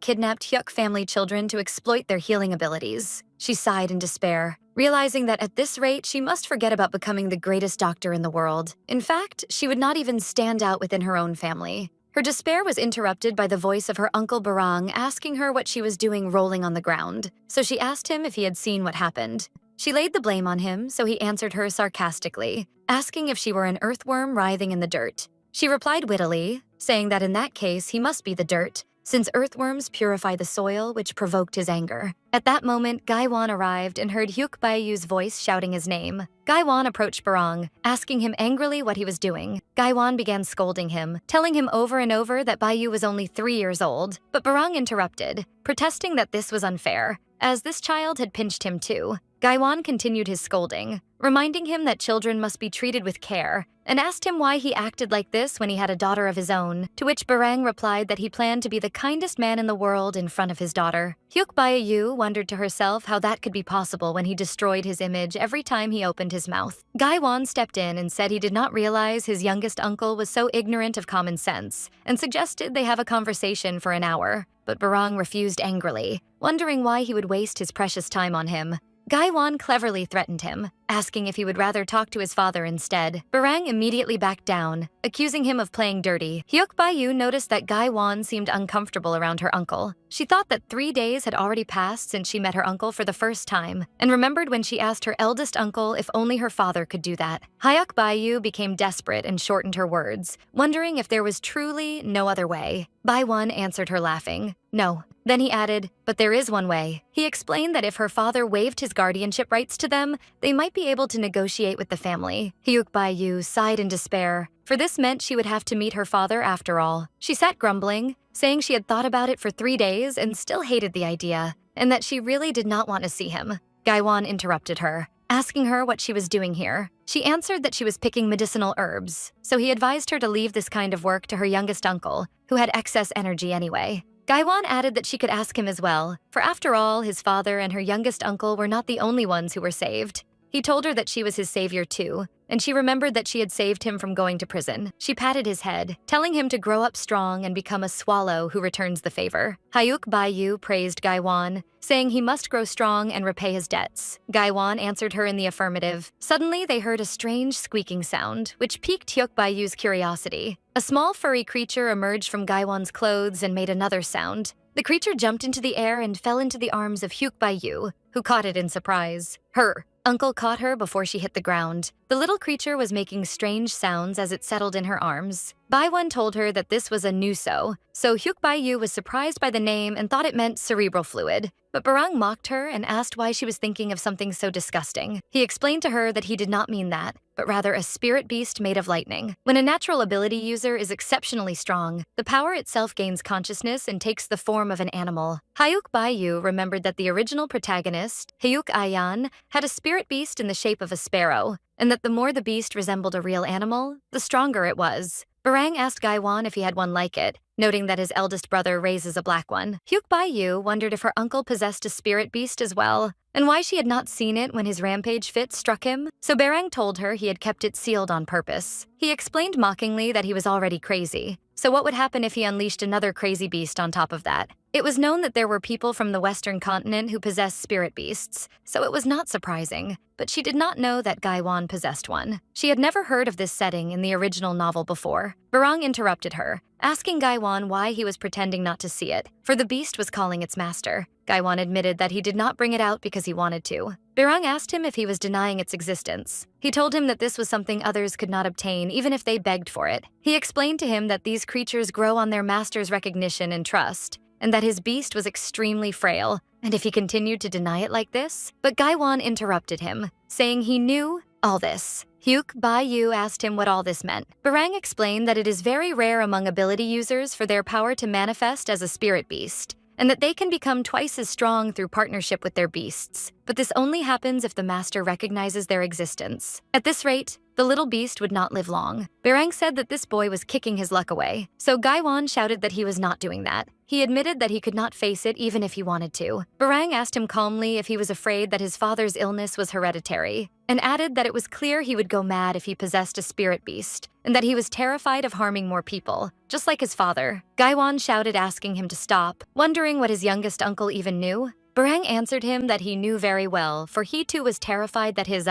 kidnapped Hyuk family children to exploit their healing abilities. She sighed in despair, realizing that at this rate she must forget about becoming the greatest doctor in the world. In fact, she would not even stand out within her own family. Her despair was interrupted by the voice of her uncle Barang asking her what she was doing rolling on the ground, so she asked him if he had seen what happened. She laid the blame on him, so he answered her sarcastically, asking if she were an earthworm writhing in the dirt. She replied wittily, saying that in that case he must be the dirt, since earthworms purify the soil, which provoked his anger. At that moment, Gai-won arrived and heard Hyuk Bai-yu's voice shouting his name. Gai-won approached Barang, asking him angrily what he was doing. Gai-won began scolding him, telling him over and over that Bai-yu was only 3 years old. But Barang interrupted, protesting that this was unfair, as this child had pinched him too. Gai-won continued his scolding, reminding him that children must be treated with care, and asked him why he acted like this when he had a daughter of his own, to which Barang replied that he planned to be the kindest man in the world in front of his daughter. Hyuk Bai-yu wondered to herself how that could be possible when he destroyed his image every time he opened his mouth. Gai-won stepped in and said he did not realize his youngest uncle was so ignorant of common sense, and suggested they have a conversation for an hour. But Barang refused angrily, wondering why he would waste his precious time on him. Gai-won cleverly threatened him, asking if he would rather talk to his father instead. Barang immediately backed down, accusing him of playing dirty. Hyuk Bai-yu noticed that Gai-won seemed uncomfortable around her uncle. She thought that 3 days had already passed since she met her uncle for the first time, and remembered when she asked her eldest uncle if only her father could do that. Hyuk Bai-yu became desperate and shortened her words, wondering if there was truly no other way. Bai-won answered her laughing, "No." Then he added, "But there is one way." He explained that if her father waived his guardianship rights to them, they might be able to negotiate with the family. Hyuk Bai-yu sighed in despair, for this meant she would have to meet her father after all. She sat grumbling, saying she had thought about it for 3 days and still hated the idea, and that she really did not want to see him. Gai-won interrupted her, asking her what she was doing here. She answered that she was picking medicinal herbs, so he advised her to leave this kind of work to her youngest uncle, who had excess energy anyway. Gai-won added that she could ask him as well, for after all, his father and her youngest uncle were not the only ones who were saved. He told her that she was his savior too, and she remembered that she had saved him from going to prison. She patted his head, telling him to grow up strong and become a swallow who returns the favor. Hyuk Bai-yu praised Gai-won, saying he must grow strong and repay his debts. Gai-won answered her in the affirmative. Suddenly, they heard a strange squeaking sound, which piqued Hyuk Bai-yu's curiosity. A small furry creature emerged from Gai-won's clothes and made another sound. The creature jumped into the air and fell into the arms of Hyuk Bai-yu, who caught it in surprise. Her uncle caught her before she hit the ground. The little creature was making strange sounds as it settled in her arms. Baiwan told her that this was a nuso, so Hyuk Yu was surprised by the name and thought it meant cerebral fluid. But Barang mocked her and asked why she was thinking of something so disgusting. He explained to her that he did not mean that, but rather a spirit beast made of lightning. When a natural ability user is exceptionally strong, the power itself gains consciousness and takes the form of an animal. Hyuk Yu remembered that the original protagonist, Hyuk Ayan, had a spirit beast in the shape of a sparrow, and that the more the beast resembled a real animal, the stronger it was. Barang asked Gaiwan if he had one like it, noting that his eldest brother raises a black one. Hyuk Yu wondered if her uncle possessed a spirit beast as well, and why she had not seen it when his rampage fit struck him, so Barang told her he had kept it sealed on purpose. He explained mockingly that he was already crazy, so what would happen if he unleashed another crazy beast on top of that? It was known that there were people from the Western continent who possessed spirit beasts, so it was not surprising, but she did not know that Gaiwan possessed one. She had never heard of this setting in the original novel before. Barang interrupted her, asking Gaiwan why he was pretending not to see it, for the beast was calling its master. Gaiwan admitted that he did not bring it out because he wanted to. Barang asked him if he was denying its existence. He told him that this was something others could not obtain even if they begged for it. He explained to him that these creatures grow on their master's recognition and trust, and that his beast was extremely frail, and if he continued to deny it like this. But Gaiwan interrupted him, saying he knew all this. Hyuk Yu asked him what all this meant. Barang explained that it is very rare among ability users for their power to manifest as a spirit beast, and that they can become twice as strong through partnership with their beasts. But this only happens if the master recognizes their existence. At this rate, the little beast would not live long. Barang said that this boy was kicking his luck away, so Gaiwan shouted that he was not doing that. He admitted that he could not face it even if he wanted to. Barang asked him calmly if he was afraid that his father's illness was hereditary, and added that it was clear he would go mad if he possessed a spirit beast, and that he was terrified of harming more people, just like his father. Gaiwan shouted, asking him to stop, wondering what his youngest uncle even knew. Barang answered him that he knew very well, for he too was terrified that his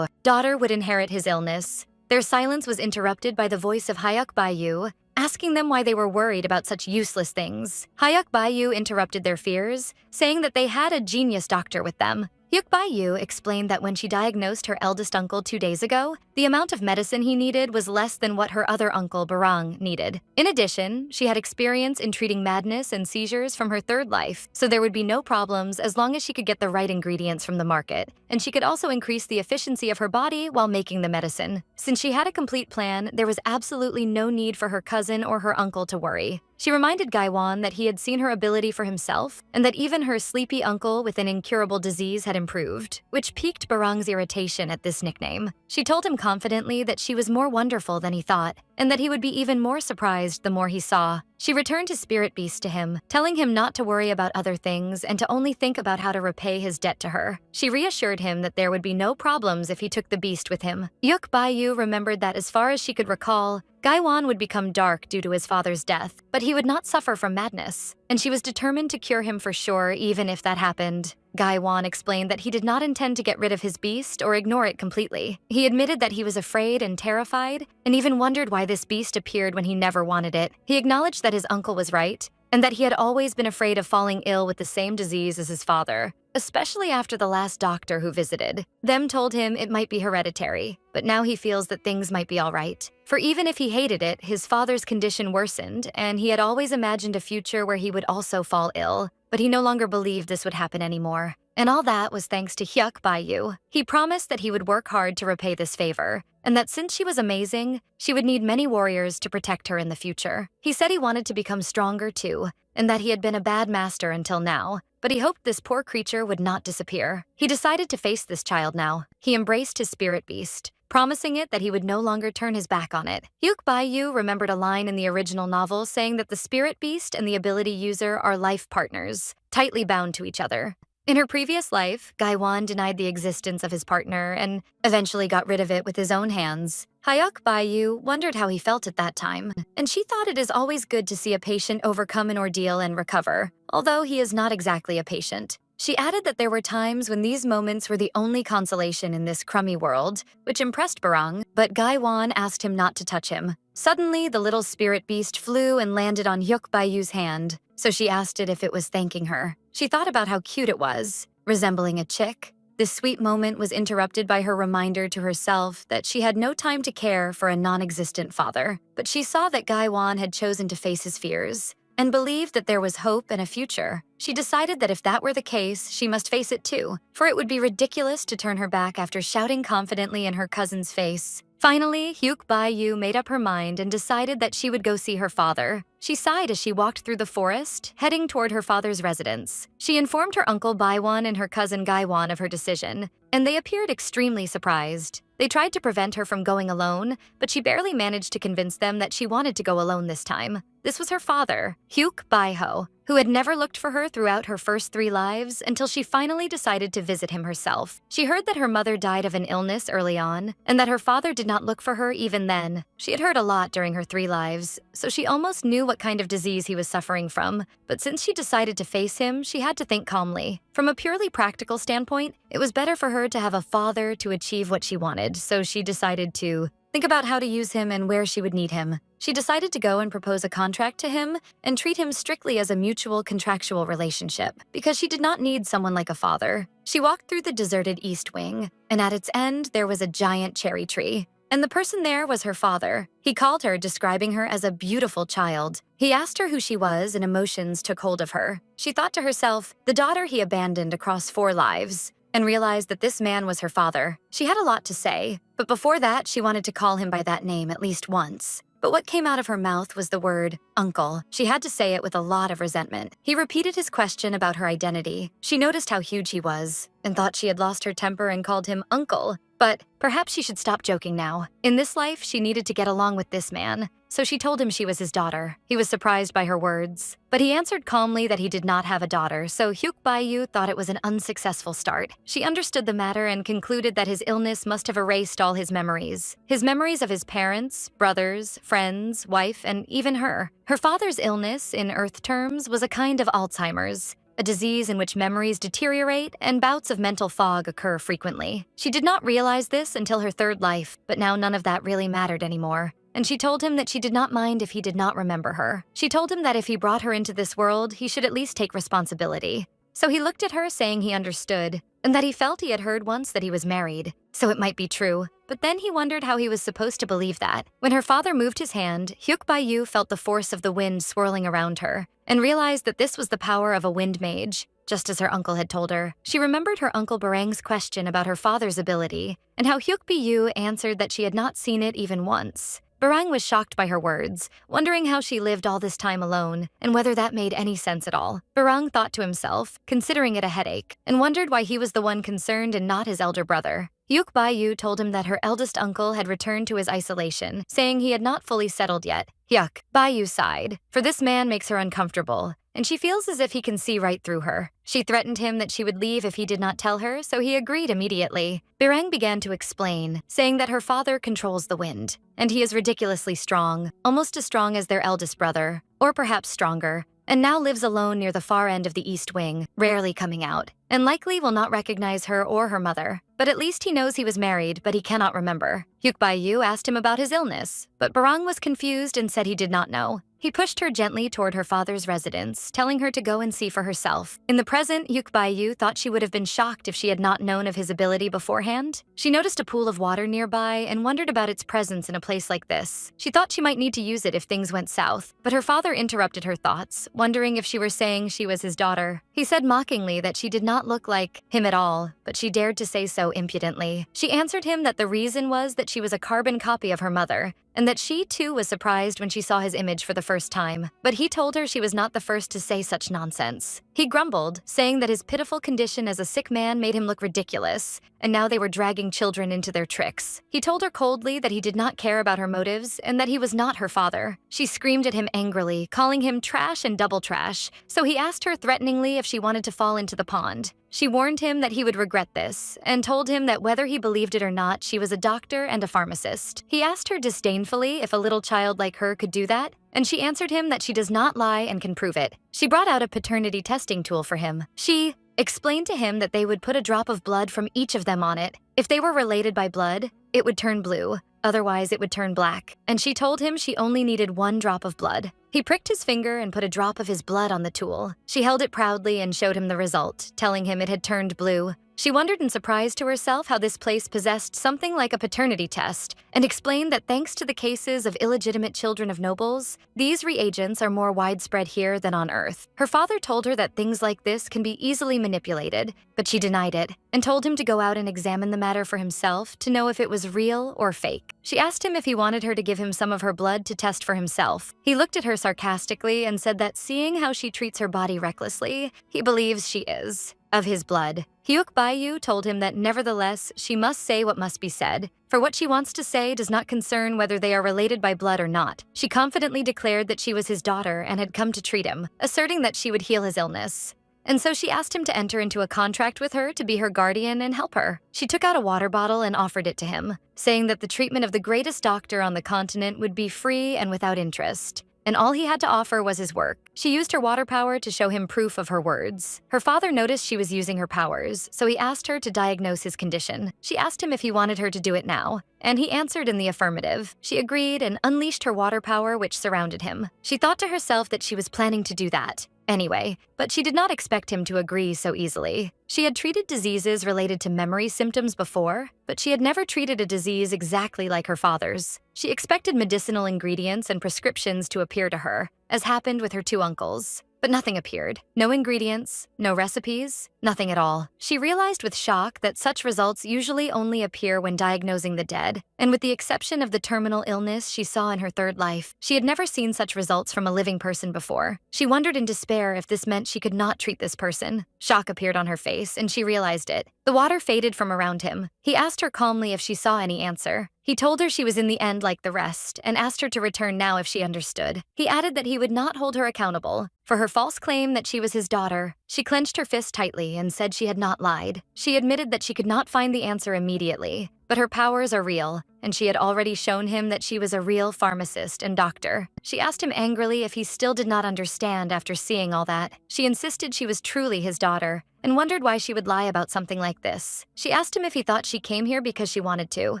daughter would inherit his illness. Their silence was interrupted by the voice of Hyuk Yu, asking them why they were worried about such useless things. Hyuk Yu interrupted their fears, saying that they had a genius doctor with them. Hyuk Yu explained that when she diagnosed her eldest uncle 2 days ago, the amount of medicine he needed was less than what her other uncle, Barang, needed. In addition, she had experience in treating madness and seizures from her third life, so there would be no problems as long as she could get the right ingredients from the market, and she could also increase the efficiency of her body while making the medicine. Since she had a complete plan, there was absolutely no need for her cousin or her uncle to worry. She reminded Gaiwan that he had seen her ability for himself, and that even her sleepy uncle with an incurable disease had improved, which piqued Barang's irritation at this nickname. She told him confidently that she was more wonderful than he thought, and that he would be even more surprised the more he saw. She returned his spirit beast to him, telling him not to worry about other things and to only think about how to repay his debt to her. She reassured him that there would be no problems if he took the beast with him. Hyuk Yu remembered that as far as she could recall, Gaiwan would become dark due to his father's death, but he would not suffer from madness, and she was determined to cure him for sure even if that happened. Gaiwan explained that he did not intend to get rid of his beast or ignore it completely. He admitted that he was afraid and terrified, and even wondered why this beast appeared when he never wanted it. He acknowledged that his uncle was right, and that he had always been afraid of falling ill with the same disease as his father, especially after the last doctor who visited. Them told him it might be hereditary, but now he feels that things might be all right. For even if he hated it, his father's condition worsened, and he had always imagined a future where he would also fall ill, but he no longer believed this would happen anymore. And all that was thanks to Hyuk Yu. He promised that he would work hard to repay this favor, and that since she was amazing, she would need many warriors to protect her in the future. He said he wanted to become stronger too, and that he had been a bad master until now, but he hoped this poor creature would not disappear. He decided to face this child now. He embraced his spirit beast, promising it that he would no longer turn his back on it. Hyuk Yu remembered a line in the original novel saying that the spirit beast and the ability user are life partners, tightly bound to each other. In her previous life, Gaiwan denied the existence of his partner and eventually got rid of it with his own hands. Hyuk Yu wondered how he felt at that time, and she thought it is always good to see a patient overcome an ordeal and recover, although he is not exactly a patient. She added that there were times when these moments were the only consolation in this crummy world, which impressed Barang, but Gaiwan asked him not to touch him. Suddenly, the little spirit beast flew and landed on Hyuk Yu's hand, so she asked it if it was thanking her. She thought about how cute it was, resembling a chick, This sweet moment was interrupted by her reminder to herself that she had no time to care for a non-existent father. But she saw that Gaiwan had chosen to face his fears and believed that there was hope and a future. She decided that if that were the case, she must face it too, for it would be ridiculous to turn her back after shouting confidently in her cousin's face. Finally, Hyuk Bai-yu made up her mind and decided that she would go see her father. She sighed as she walked through the forest, heading toward her father's residence. She informed her uncle Baiwon and her cousin Gaiwan of her decision, and they appeared extremely surprised. They tried to prevent her from going alone, but she barely managed to convince them that she wanted to go alone this time. This was her father, Hyuk Bai-ho, who had never looked for her throughout her first 3 lives until she finally decided to visit him herself. She heard that her mother died of an illness early on, and that her father did not look for her even then. She had heard a lot during her 3 lives, so she almost knew what kind of disease he was suffering from. But since she decided to face him, she had to think calmly. From a purely practical standpoint, it was better for her to have a father to achieve what she wanted, so she decided to think about how to use him and where she would need him. She decided to go and propose a contract to him and treat him strictly as a mutual contractual relationship, because she did not need someone like a father. She walked through the deserted East Wing, and at its end there was a giant cherry tree. And the person there was her father. He called her, describing her as a beautiful child. He asked her who she was, and emotions took hold of her. She thought to herself, the daughter he abandoned across 4 lives, and realized that this man was her father. She had a lot to say, but before that, she wanted to call him by that name at least once. But what came out of her mouth was the word, uncle. She had to say it with a lot of resentment. He repeated his question about her identity. She noticed how huge he was, and thought she had lost her temper and called him uncle. But perhaps she should stop joking now. In this life, she needed to get along with this man, so she told him she was his daughter. He was surprised by her words, but he answered calmly that he did not have a daughter, so Hyuk Bai-yu thought it was an unsuccessful start. She understood the matter and concluded that his illness must have erased all his memories. His memories of his parents, brothers, friends, wife, and even her. Her father's illness, in Earth terms, was a kind of Alzheimer's, a disease in which memories deteriorate and bouts of mental fog occur frequently. She did not realize this until her 3rd life, but now none of that really mattered anymore. And she told him that she did not mind if he did not remember her. She told him that if he brought her into this world, he should at least take responsibility. So he looked at her, saying he understood, and that he felt he had heard once that he was married. So it might be true. But then he wondered how he was supposed to believe that. When her father moved his hand, Hyuk Bai-yu felt the force of the wind swirling around her, and realized that this was the power of a wind mage, just as her uncle had told her. She remembered her uncle Barang's question about her father's ability, and how Hyuk Bai-yu answered that she had not seen it even once. Barang was shocked by her words, wondering how she lived all this time alone, and whether that made any sense at all. Barang thought to himself, considering it a headache, and wondered why he was the one concerned and not his elder brother. Hyuk Bai-yu told him that her eldest uncle had returned to his isolation, saying he had not fully settled yet. Hyuk Bai-yu sighed, for this man makes her uncomfortable, and she feels as if he can see right through her. She threatened him that she would leave if he did not tell her, so he agreed immediately. Birang began to explain, saying that her father controls the wind, and he is ridiculously strong, almost as strong as their eldest brother, or perhaps stronger, and now lives alone near the far end of the East Wing, rarely coming out, and likely will not recognize her or her mother. But at least he knows he was married, but he cannot remember. Hyuk Bai-yu asked him about his illness, but Barang was confused and said he did not know. He pushed her gently toward her father's residence, telling her to go and see for herself. In the present, Hyuk Bai-yu thought she would have been shocked if she had not known of his ability beforehand. She noticed a pool of water nearby and wondered about its presence in a place like this. She thought she might need to use it if things went south, but her father interrupted her thoughts, wondering if she were saying she was his daughter. He said mockingly that she did not look like him at all, but she dared to say so impudently. She answered him that the reason was that she was a carbon copy of her mother, and that she too was surprised when she saw his image for the first time. But he told her she was not the first to say such nonsense. He grumbled, saying that his pitiful condition as a sick man made him look ridiculous, and now they were dragging children into their tricks. He told her coldly that he did not care about her motives and that he was not her father. She screamed at him angrily, calling him trash and double trash, so he asked her threateningly if she wanted to fall into the pond. She warned him that he would regret this, and told him that whether he believed it or not, she was a doctor and a pharmacist. He asked her disdainfully if a little child like her could do that, and she answered him that she does not lie and can prove it. She brought out a paternity testing tool for him. She explained to him that they would put a drop of blood from each of them on it. If they were related by blood, it would turn blue. Otherwise, it would turn black. And she told him she only needed 1 drop of blood. He pricked his finger and put a drop of his blood on the tool. She held it proudly and showed him the result, telling him it had turned blue. She wondered in surprise to herself how this place possessed something like a paternity test, and explained that thanks to the cases of illegitimate children of nobles, these reagents are more widespread here than on Earth. Her father told her that things like this can be easily manipulated, but she denied it, and told him to go out and examine the matter for himself to know if it was real or fake. She asked him if he wanted her to give him some of her blood to test for himself. He looked at her sarcastically and said that seeing how she treats her body recklessly, he believes she is of his blood. Hyuk Bayu told him that nevertheless, she must say what must be said, for what she wants to say does not concern whether they are related by blood or not. She confidently declared that she was his daughter and had come to treat him, asserting that she would heal his illness. And so she asked him to enter into a contract with her to be her guardian and help her. She took out a water bottle and offered it to him, saying that the treatment of the greatest doctor on the continent would be free and without interest, and all he had to offer was his work. She used her water power to show him proof of her words. Her father noticed she was using her powers, so he asked her to diagnose his condition. She asked him if he wanted her to do it now, and he answered in the affirmative. She agreed and unleashed her water power, which surrounded him. She thought to herself that she was planning to do that anyway, but she did not expect him to agree so easily. She had treated diseases related to memory symptoms before, but she had never treated a disease exactly like her father's. She expected medicinal ingredients and prescriptions to appear to her, as happened with her two uncles. But nothing appeared. No ingredients, no recipes, nothing at all. She realized with shock that such results usually only appear when diagnosing the dead, and with the exception of the terminal illness she saw in her third life, she had never seen such results from a living person before. She wondered in despair if this meant she could not treat this person. Shock appeared on her face, and she realized it. The water faded from around him. He asked her calmly if she saw any answer. He told her she was in the end like the rest, and asked her to return now if she understood. He added that he would not hold her accountable for her false claim that she was his daughter. She clenched her fist tightly and said she had not lied. She admitted that she could not find the answer immediately, but her powers are real, and she had already shown him that she was a real pharmacist and doctor. She asked him angrily if he still did not understand after seeing all that. She insisted she was truly his daughter, and wondered why she would lie about something like this. She asked him if he thought she came here because she wanted to.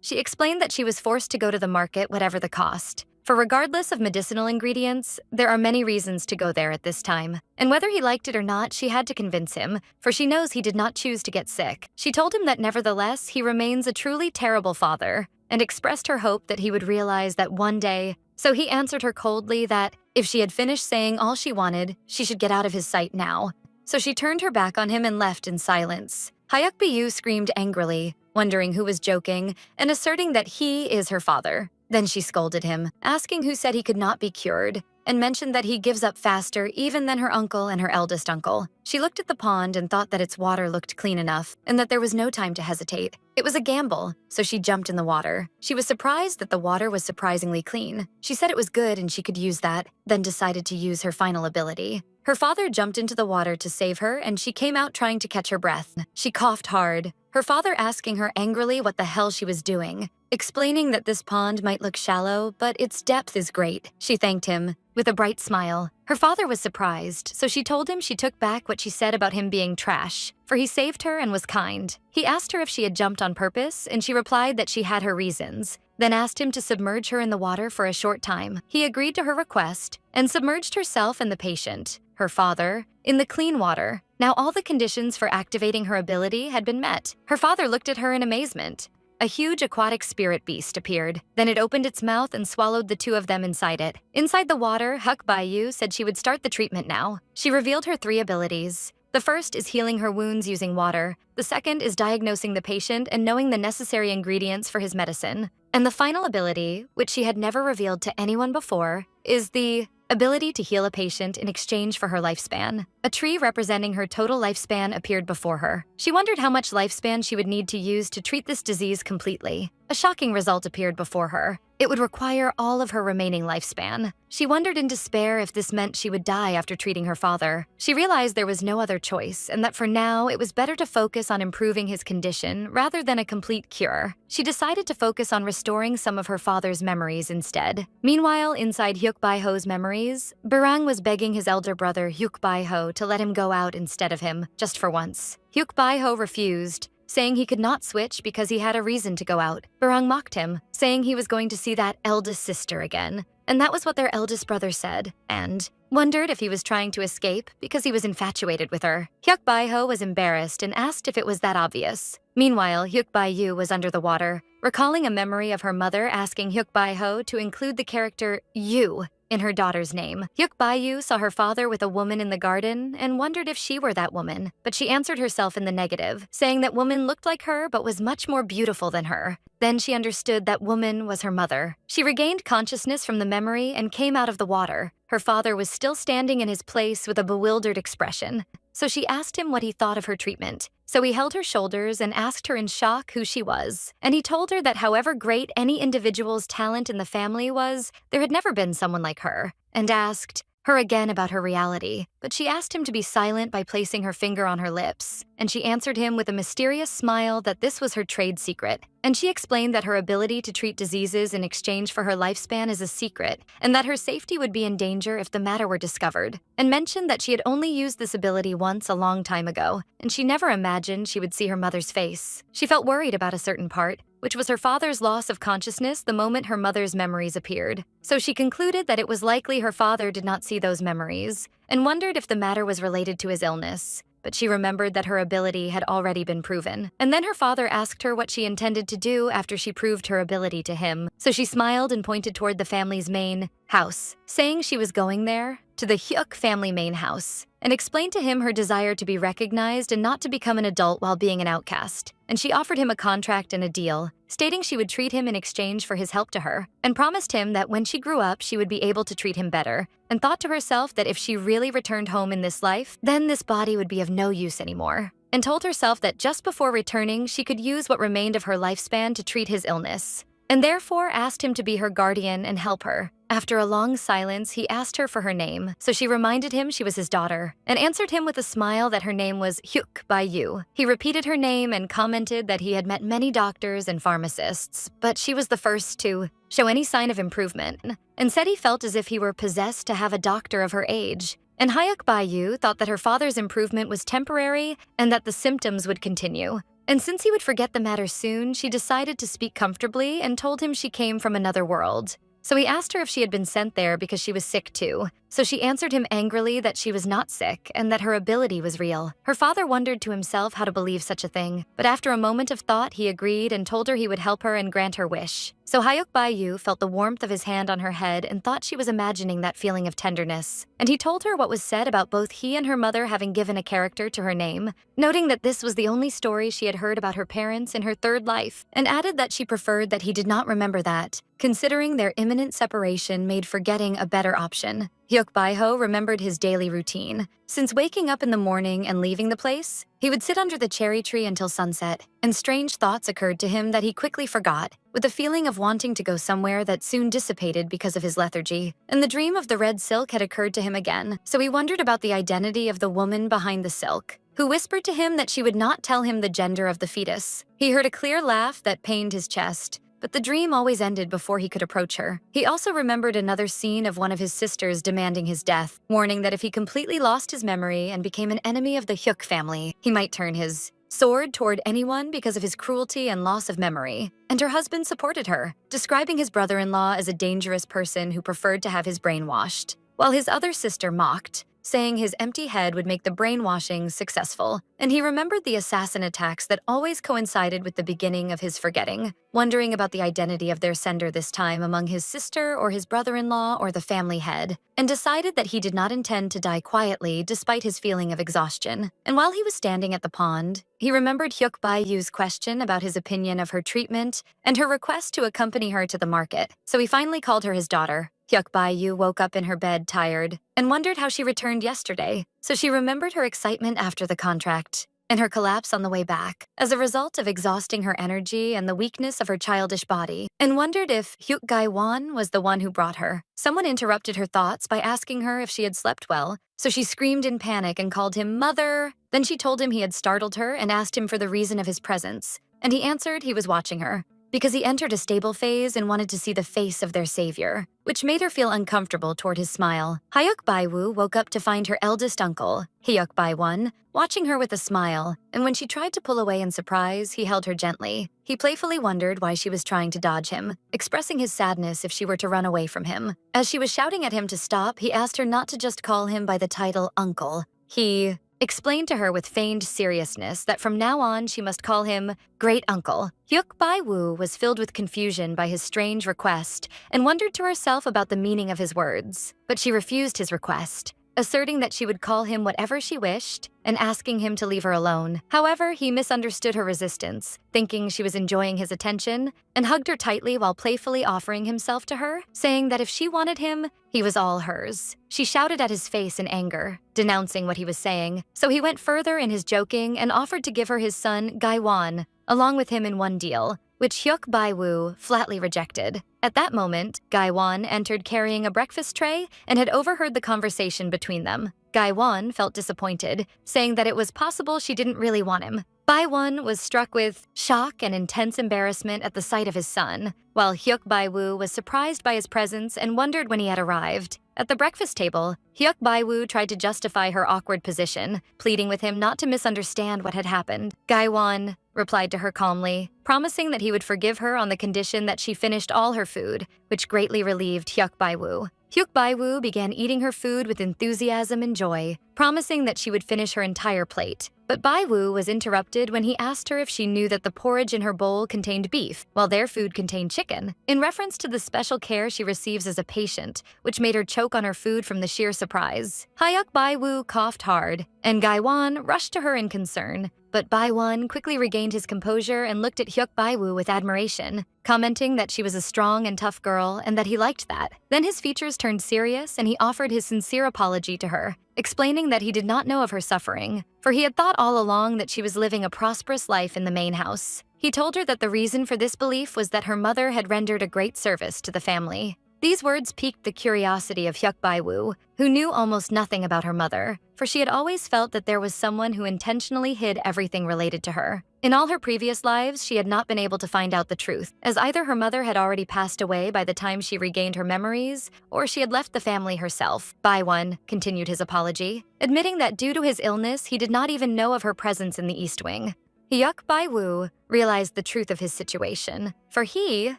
She explained that she was forced to go to the market whatever the cost. For regardless of medicinal ingredients, there are many reasons to go there at this time. And whether he liked it or not, she had to convince him, for she knows he did not choose to get sick. She told him that nevertheless, he remains a truly terrible father, and expressed her hope that he would realize that one day. So he answered her coldly that, if she had finished saying all she wanted, she should get out of his sight now. So she turned her back on him and left in silence. Hyuk screamed angrily, wondering who was joking, and asserting that he is her father. Then she scolded him, asking who said he could not be cured, and mentioned that he gives up faster even than her uncle and her eldest uncle. She looked at the pond and thought that its water looked clean enough, and that there was no time to hesitate. It was a gamble, so she jumped in the water. She was surprised that the water was surprisingly clean. She said it was good and she could use that, then decided to use her final ability. Her father jumped into the water to save her, and she came out trying to catch her breath. She coughed hard, her father asking her angrily what the hell she was doing, explaining that this pond might look shallow, but its depth is great. She thanked him with a bright smile. Her father was surprised, so she told him she took back what she said about him being trash, for he saved her and was kind. He asked her if she had jumped on purpose, and she replied that she had her reasons, then asked him to submerge her in the water for a short time. He agreed to her request and submerged herself and the patient, her father, in the clean water. Now all the conditions for activating her ability had been met. Her father looked at her in amazement. A huge aquatic spirit beast appeared. Then it opened its mouth and swallowed the two of them inside it. Inside the water, Hyuk Bayu said she would start the treatment now. She revealed her 3 abilities. The first is healing her wounds using water. The second is diagnosing the patient and knowing the necessary ingredients for his medicine. And the final ability, which she had never revealed to anyone before, is the ability to heal a patient in exchange for her lifespan. A tree representing her total lifespan appeared before her. She wondered how much lifespan she would need to use to treat this disease completely. A shocking result appeared before her. It would require all of her remaining lifespan. She wondered in despair if this meant she would die after treating her father. She realized there was no other choice, and that for now, it was better to focus on improving his condition rather than a complete cure. She decided to focus on restoring some of her father's memories instead. Meanwhile, inside Hyuk Bae-ho's memories, Barang was begging his elder brother Hyuk Bae-ho to let him go out instead of him, just for once. Hyuk Bae-ho refused, saying he could not switch because he had a reason to go out. Barang mocked him, saying he was going to see that eldest sister again, and that was what their eldest brother said, and wondered if he was trying to escape because he was infatuated with her. Hyuk Bae-ho was embarrassed and asked if it was that obvious. Meanwhile, Hyuk Bae-yu was under the water, recalling a memory of her mother asking Hyuk Bae-ho to include the character you in her daughter's name. Hyuk Bae-yu saw her father with a woman in the garden and wondered if she were that woman, but she answered herself in the negative, saying that woman looked like her but was much more beautiful than her. Then she understood that woman was her mother. She regained consciousness from the memory and came out of the water. Her father was still standing in his place with a bewildered expression. So she asked him what he thought of her treatment. So he held her shoulders and asked her in shock who she was. And he told her that however great any individual's talent in the family was, there had never been someone like her, and asked her again about her reality. But she asked him to be silent by placing her finger on her lips, and she answered him with a mysterious smile that this was her trade secret. And she explained that her ability to treat diseases in exchange for her lifespan is a secret, and that her safety would be in danger if the matter were discovered, and mentioned that she had only used this ability once a long time ago, and she never imagined she would see her mother's face. She felt worried about a certain part, which was her father's loss of consciousness the moment her mother's memories appeared. So she concluded that it was likely her father did not see those memories, and wondered if the matter was related to his illness. But she remembered that her ability had already been proven. And then her father asked her what she intended to do after she proved her ability to him. So she smiled and pointed toward the family's main house, saying she was going there, to the Hyuk family main house, and explained to him her desire to be recognized and not to become an adult while being an outcast. And she offered him a contract and a deal, stating she would treat him in exchange for his help to her, and promised him that when she grew up she would be able to treat him better, and thought to herself that if she really returned home in this life, then this body would be of no use anymore, and told herself that just before returning she could use what remained of her lifespan to treat his illness, and therefore asked him to be her guardian and help her. After a long silence, he asked her for her name, so she reminded him she was his daughter, and answered him with a smile that her name was Hyuk Bae-yu. He repeated her name and commented that he had met many doctors and pharmacists, but she was the first to show any sign of improvement, and said he felt as if he were possessed to have a doctor of her age. And Hyuk Bae-yu thought that her father's improvement was temporary and that the symptoms would continue. And since he would forget the matter soon, she decided to speak comfortably and told him she came from another world. So he asked her if she had been sent there because she was sick too. So she answered him angrily that she was not sick and that her ability was real. Her father wondered to himself how to believe such a thing, but after a moment of thought, he agreed and told her he would help her and grant her wish. So Hyuk Bae-yu felt the warmth of his hand on her head and thought she was imagining that feeling of tenderness. And he told her what was said about both he and her mother having given a character to her name, noting that this was the only story she had heard about her parents in her third life, and added that she preferred that he did not remember that, considering their imminent separation made forgetting a better option. Hyuk Bae-ho remembered his daily routine. Since waking up in the morning and leaving the place, he would sit under the cherry tree until sunset, and strange thoughts occurred to him that he quickly forgot, with a feeling of wanting to go somewhere that soon dissipated because of his lethargy. And the dream of the red silk had occurred to him again, so he wondered about the identity of the woman behind the silk, who whispered to him that she would not tell him the gender of the fetus. He heard a clear laugh that pained his chest, but the dream always ended before he could approach her. He also remembered another scene of one of his sisters demanding his death, warning that if he completely lost his memory and became an enemy of the Hyuk family, he might turn his sword toward anyone because of his cruelty and loss of memory. And her husband supported her, describing his brother-in-law as a dangerous person who preferred to have his brain washed, while his other sister mocked, saying his empty head would make the brainwashing successful. And he remembered the assassin attacks that always coincided with the beginning of his forgetting, wondering about the identity of their sender this time among his sister or his brother-in-law or the family head, and decided that he did not intend to die quietly despite his feeling of exhaustion. And while he was standing at the pond, he remembered Hyuk Bae-yu's question about his opinion of her treatment and her request to accompany her to the market, so he finally called her his daughter. Hyuk Bae-yu woke up in her bed tired and wondered how she returned yesterday, so she remembered her excitement after the contract and her collapse on the way back as a result of exhausting her energy and the weakness of her childish body, and wondered if Hyuk Gae-won was the one who brought her. Someone interrupted her thoughts by asking her if she had slept well, so she screamed in panic and called him "Mother!" Then she told him he had startled her and asked him for the reason of his presence, and he answered he was watching her. because he entered a stable phase and wanted to see the face of their savior, which made her feel uncomfortable toward his smile. Hyuk Baiwoo woke up to find her eldest uncle, Hyuk Baiwon, watching her with a smile, and when she tried to pull away in surprise, he held her gently. He playfully wondered why she was trying to dodge him, expressing his sadness if she were to run away from him. As she was shouting at him to stop, he asked her not to just call him by the title uncle. He explained to her with feigned seriousness that from now on she must call him Great Uncle. Hyuk Baiwoo was filled with confusion by his strange request and wondered to herself about the meaning of his words. But she refused his request, asserting that she would call him whatever she wished and asking him to leave her alone. However, he misunderstood her resistance, thinking she was enjoying his attention, and hugged her tightly while playfully offering himself to her, saying that if she wanted him, he was all hers. She shouted at his face in anger, denouncing what he was saying, so he went further in his joking and offered to give her his son, Gaiwan, along with him in one deal, which Hyuk Baiwoo flatly rejected. At that moment, Gaiwan entered carrying a breakfast tray and had overheard the conversation between them. Gaiwan felt disappointed, saying that it was possible she didn't really want him. Baiwon was struck with shock and intense embarrassment at the sight of his son, while Hyuk Baiwoo was surprised by his presence and wondered when he had arrived. At the breakfast table, Hyuk Baiwoo tried to justify her awkward position, pleading with him not to misunderstand what had happened. Gaiwan replied to her calmly, promising that he would forgive her on the condition that she finished all her food, which greatly relieved Hyuk Baiwoo. Hyuk Baiwoo began eating her food with enthusiasm and joy, promising that she would finish her entire plate. But Baiwoo was interrupted when he asked her if she knew that the porridge in her bowl contained beef, while their food contained chicken, in reference to the special care she receives as a patient, which made her choke on her food from the sheer surprise. Hyuk Baiwoo coughed hard, and Gaiwan rushed to her in concern. But Baiwon quickly regained his composure and looked at Hyuk Baiwoo with admiration, commenting that she was a strong and tough girl and that he liked that. Then his features turned serious and he offered his sincere apology to her, explaining that he did not know of her suffering, for he had thought all along that she was living a prosperous life in the main house. He told her that the reason for this belief was that her mother had rendered a great service to the family. These words piqued the curiosity of Hyuk Baiwoo, who knew almost nothing about her mother, for she had always felt that there was someone who intentionally hid everything related to her. In all her previous lives, she had not been able to find out the truth, as either her mother had already passed away by the time she regained her memories, or she had left the family herself. Baiwon continued his apology, admitting that due to his illness, he did not even know of her presence in the East Wing. Hyuk Baiwoo realized the truth of his situation, for he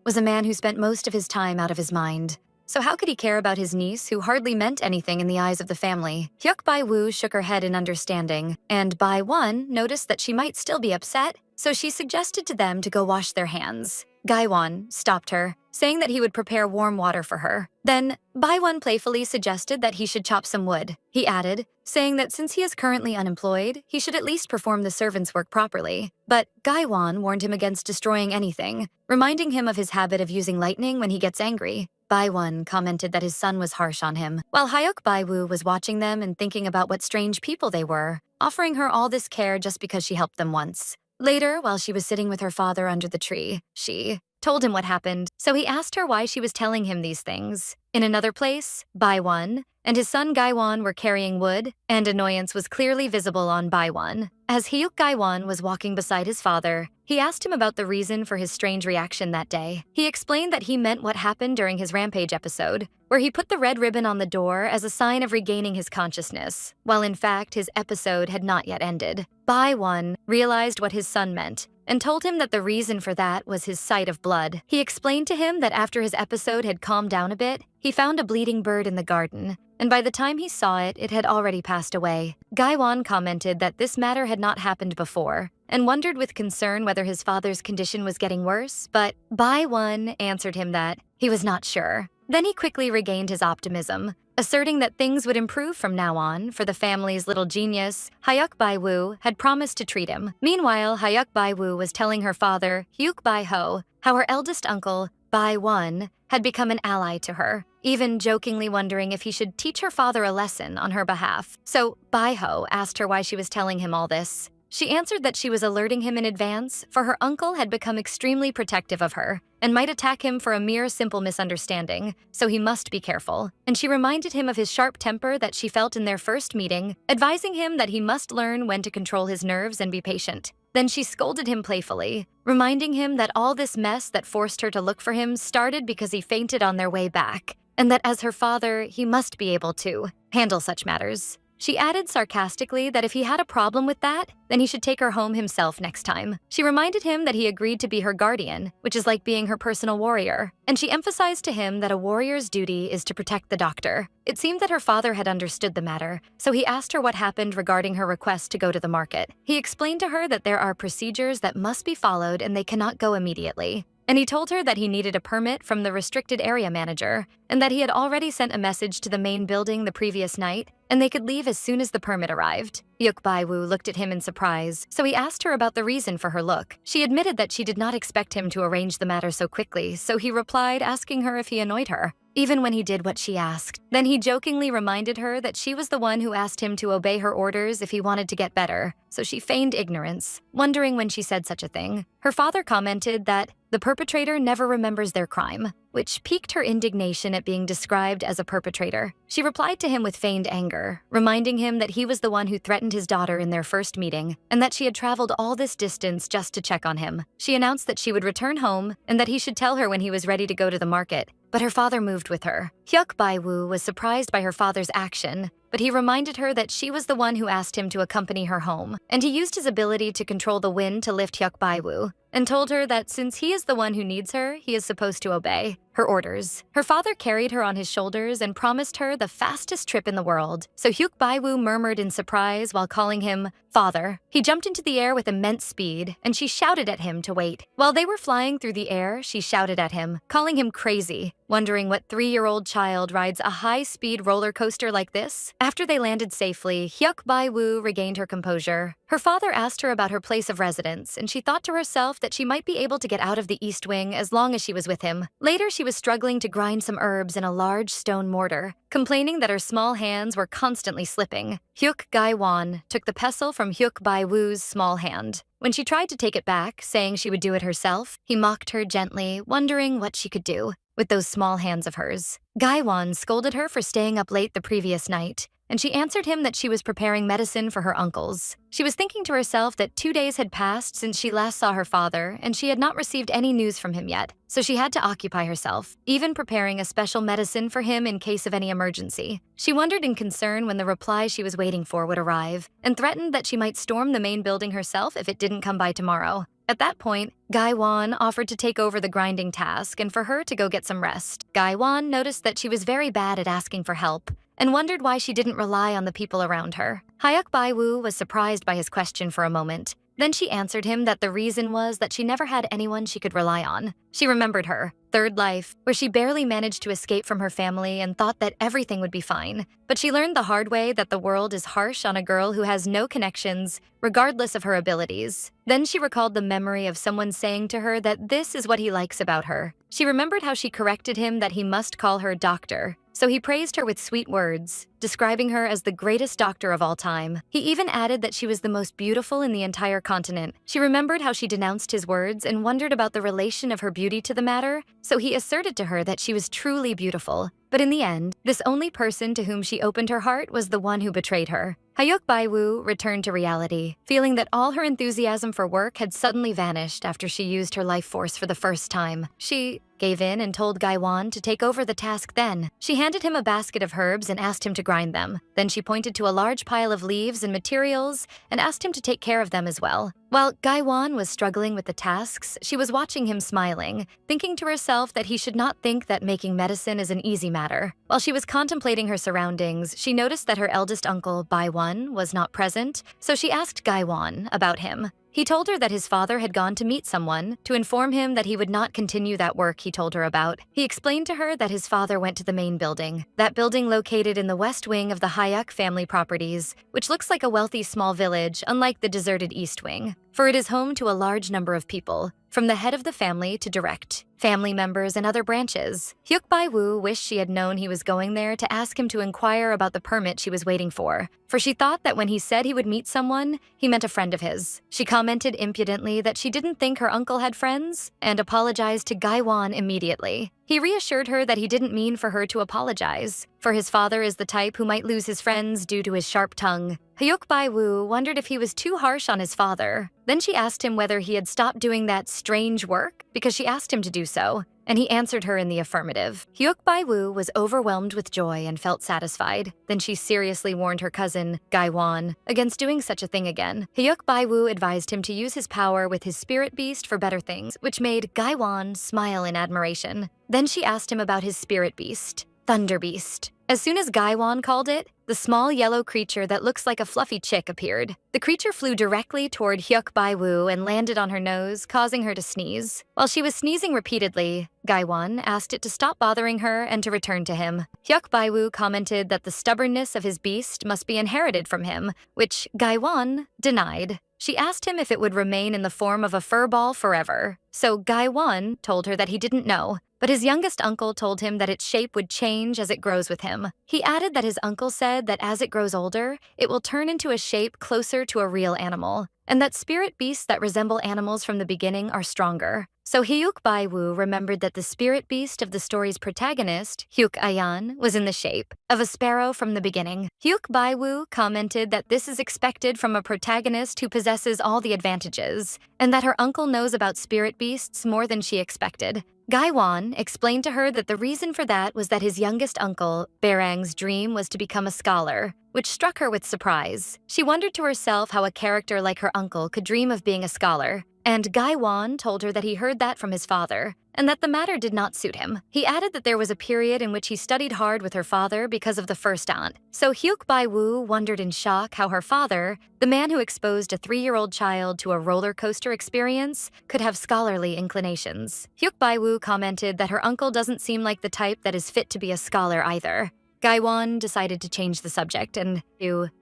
was a man who spent most of his time out of his mind. So how could he care about his niece, who hardly meant anything in the eyes of the family? Hyuk Baiwoo shook her head in understanding, and Baiwon noticed that she might still be upset, so she suggested to them to go wash their hands. Gaiwan stopped her, saying that he would prepare warm water for her. Then, Baiwon playfully suggested that he should chop some wood. He added, saying that since he is currently unemployed, he should at least perform the servant's work properly. But Gaiwan warned him against destroying anything, reminding him of his habit of using lightning when he gets angry. Baiwon commented that his son was harsh on him, while Hyuk Baiwoo was watching them and thinking about what strange people they were, offering her all this care just because she helped them once. Later, while she was sitting with her father under the tree, she told him what happened, so he asked her why she was telling him these things. In another place, Baiwon and his son Gaiwan were carrying wood, and annoyance was clearly visible on Baiwon. As Hyuk Gaiwan was walking beside his father, he asked him about the reason for his strange reaction that day. He explained that he meant what happened during his rampage episode, where he put the red ribbon on the door as a sign of regaining his consciousness, while in fact his episode had not yet ended. Baiwon realized what his son meant, and told him that the reason for that was his sight of blood. He explained to him that after his episode had calmed down a bit, he found a bleeding bird in the garden, and by the time he saw it, it had already passed away. Gaiwan commented that this matter had not happened before, and wondered with concern whether his father's condition was getting worse, but Baiwon answered him that he was not sure. Then he quickly regained his optimism, asserting that things would improve from now on, for the family's little genius, Hyuk Baiwoo, had promised to treat him. Meanwhile, Hyuk Baiwoo was telling her father, Hyuk Baiho, how her eldest uncle, Baiwon, had become an ally to her, even jokingly wondering if he should teach her father a lesson on her behalf. So Baiho asked her why she was telling him all this. She answered that she was alerting him in advance, for her uncle had become extremely protective of her and might attack him for a mere simple misunderstanding, so he must be careful. And she reminded him of his sharp temper that she felt in their first meeting, advising him that he must learn when to control his nerves and be patient. Then she scolded him playfully, reminding him that all this mess that forced her to look for him started because he fainted on their way back, and that as her father, he must be able to handle such matters. She added sarcastically that if he had a problem with that, then he should take her home himself next time. She reminded him that he agreed to be her guardian, which is like being her personal warrior, and she emphasized to him that a warrior's duty is to protect the doctor. It seemed that her father had understood the matter, so he asked her what happened regarding her request to go to the market. He explained to her that there are procedures that must be followed and they cannot go immediately. And he told her that he needed a permit from the restricted area manager, and that he had already sent a message to the main building the previous night, and they could leave as soon as the permit arrived. Hyuk Bai-woo looked at him in surprise, so he asked her about the reason for her look. She admitted that she did not expect him to arrange the matter so quickly, so he replied, asking her if he annoyed her, even when he did what she asked. Then he jokingly reminded her that she was the one who asked him to obey her orders if he wanted to get better, so she feigned ignorance, wondering when she said such a thing. Her father commented that the perpetrator never remembers their crime, which piqued her indignation at being described as a perpetrator. She replied to him with feigned anger, reminding him that he was the one who threatened his daughter in their first meeting, and that she had traveled all this distance just to check on him. She announced that she would return home and that he should tell her when he was ready to go to the market, but her father moved with her. Hyuk Bai-woo was surprised by her father's action, but he reminded her that she was the one who asked him to accompany her home, and he used his ability to control the wind to lift Hyuk Bai-woo, and told her that since he is the one who needs her, he is supposed to obey her orders. Her father carried her on his shoulders and promised her the fastest trip in the world, so Hyuk Bai-woo murmured in surprise while calling him father. He jumped into the air with immense speed, and she shouted at him to wait. While they were flying through the air, she shouted at him, calling him crazy, wondering what 3-year-old child rides a high-speed roller coaster like this. After they landed safely, Hyuk Bai-woo regained her composure. Her father asked her about her place of residence, and she thought to herself that she might be able to get out of the East Wing as long as she was with him. Later, she was struggling to grind some herbs in a large stone mortar, complaining that her small hands were constantly slipping. Hyuk Gai-won took the pestle from Hyuk Bai-woo's small hand. When she tried to take it back, saying she would do it herself, he mocked her gently, wondering what she could do with those small hands of hers. Gai-won scolded her for staying up late the previous night, and she answered him that she was preparing medicine for her uncles. She was thinking to herself that 2 days had passed since she last saw her father, and she had not received any news from him yet, so she had to occupy herself, even preparing a special medicine for him in case of any emergency. She wondered in concern when the reply she was waiting for would arrive, and threatened that she might storm the main building herself if it didn't come by tomorrow. At that point, Gai-won offered to take over the grinding task and for her to go get some rest. Gai-won noticed that she was very bad at asking for help, and wondered why she didn't rely on the people around her. Hyuk Bai-woo was surprised by his question for a moment. Then she answered him that the reason was that she never had anyone she could rely on. She remembered her third life, where she barely managed to escape from her family and thought that everything would be fine. But she learned the hard way that the world is harsh on a girl who has no connections, regardless of her abilities. Then she recalled the memory of someone saying to her that this is what he likes about her. She remembered how she corrected him that he must call her doctor. So he praised her with sweet words, describing her as the greatest doctor of all time. He even added that she was the most beautiful in the entire continent. She remembered how she denounced his words and wondered about the relation of her beauty to the matter, so he asserted to her that she was truly beautiful. But in the end, this only person to whom she opened her heart was the one who betrayed her. Hyuk Bai-woo returned to reality, feeling that all her enthusiasm for work had suddenly vanished after she used her life force for the first time. She gave in and told Gai-won to take over the task then. She handed him a basket of herbs and asked him to grind them. Then she pointed to a large pile of leaves and materials and asked him to take care of them as well. While Gai-won was struggling with the tasks, she was watching him smiling, thinking to herself that he should not think that making medicine is an easy matter. While she was contemplating her surroundings, she noticed that her eldest uncle, Bai-won, was not present, so she asked Gai-won about him. He told her that his father had gone to meet someone to inform him that he would not continue that work he told her about. He explained to her that his father went to the main building, that building located in the west wing of the Hyuk family properties, which looks like a wealthy small village unlike the deserted east wing, for it is home to a large number of people, from the head of the family to direct family members, and other branches. Hyuk Bai-woo wished she had known he was going there to ask him to inquire about the permit she was waiting for she thought that when he said he would meet someone, he meant a friend of his. She commented impudently that she didn't think her uncle had friends and apologized to Gaiwan immediately. He reassured her that he didn't mean for her to apologize, for his father is the type who might lose his friends due to his sharp tongue. Hyuk Bai-woo wondered if he was too harsh on his father. Then she asked him whether he had stopped doing that strange work because she asked him to do so, and he answered her in the affirmative. Hyuk Bai-woo was overwhelmed with joy and felt satisfied. Then she seriously warned her cousin, Gaiwan, against doing such a thing again. Hyuk Bai-woo advised him to use his power with his spirit beast for better things, which made Gaiwan smile in admiration. Then she asked him about his spirit beast, Thunder Beast. As soon as Gaiwan called it, the small yellow creature that looks like a fluffy chick appeared. The creature flew directly toward Hyuk Bai-woo and landed on her nose, causing her to sneeze. While she was sneezing repeatedly, Gaiwan asked it to stop bothering her and to return to him. Hyuk Bai-woo commented that the stubbornness of his beast must be inherited from him, which Gaiwan denied. She asked him if it would remain in the form of a fur ball forever. So Gaiwan told her that he didn't know, but his youngest uncle told him that its shape would change as it grows with him. He added that his uncle said that as it grows older, it will turn into a shape closer to a real animal, and that spirit beasts that resemble animals from the beginning are stronger. So Hyuk Bai-woo remembered that the spirit beast of the story's protagonist, Hyuk Ayan, was in the shape of a sparrow from the beginning. Hyuk Bai-woo commented that this is expected from a protagonist who possesses all the advantages, and that her uncle knows about spirit beasts more than she expected. Gaiwan explained to her that the reason for that was that his youngest uncle, Berang's dream was to become a scholar, which struck her with surprise. She wondered to herself how a character like her uncle could dream of being a scholar, and Gaiwan told her that he heard that from his father, and that the matter did not suit him. He added that there was a period in which he studied hard with her father because of the first aunt. So Hyuk Bai-woo wondered in shock how her father, the man who exposed a 3-year-old child to a roller coaster experience, could have scholarly inclinations. Hyuk Bai-woo commented that her uncle doesn't seem like the type that is fit to be a scholar either. Gaiwan decided to change the subject and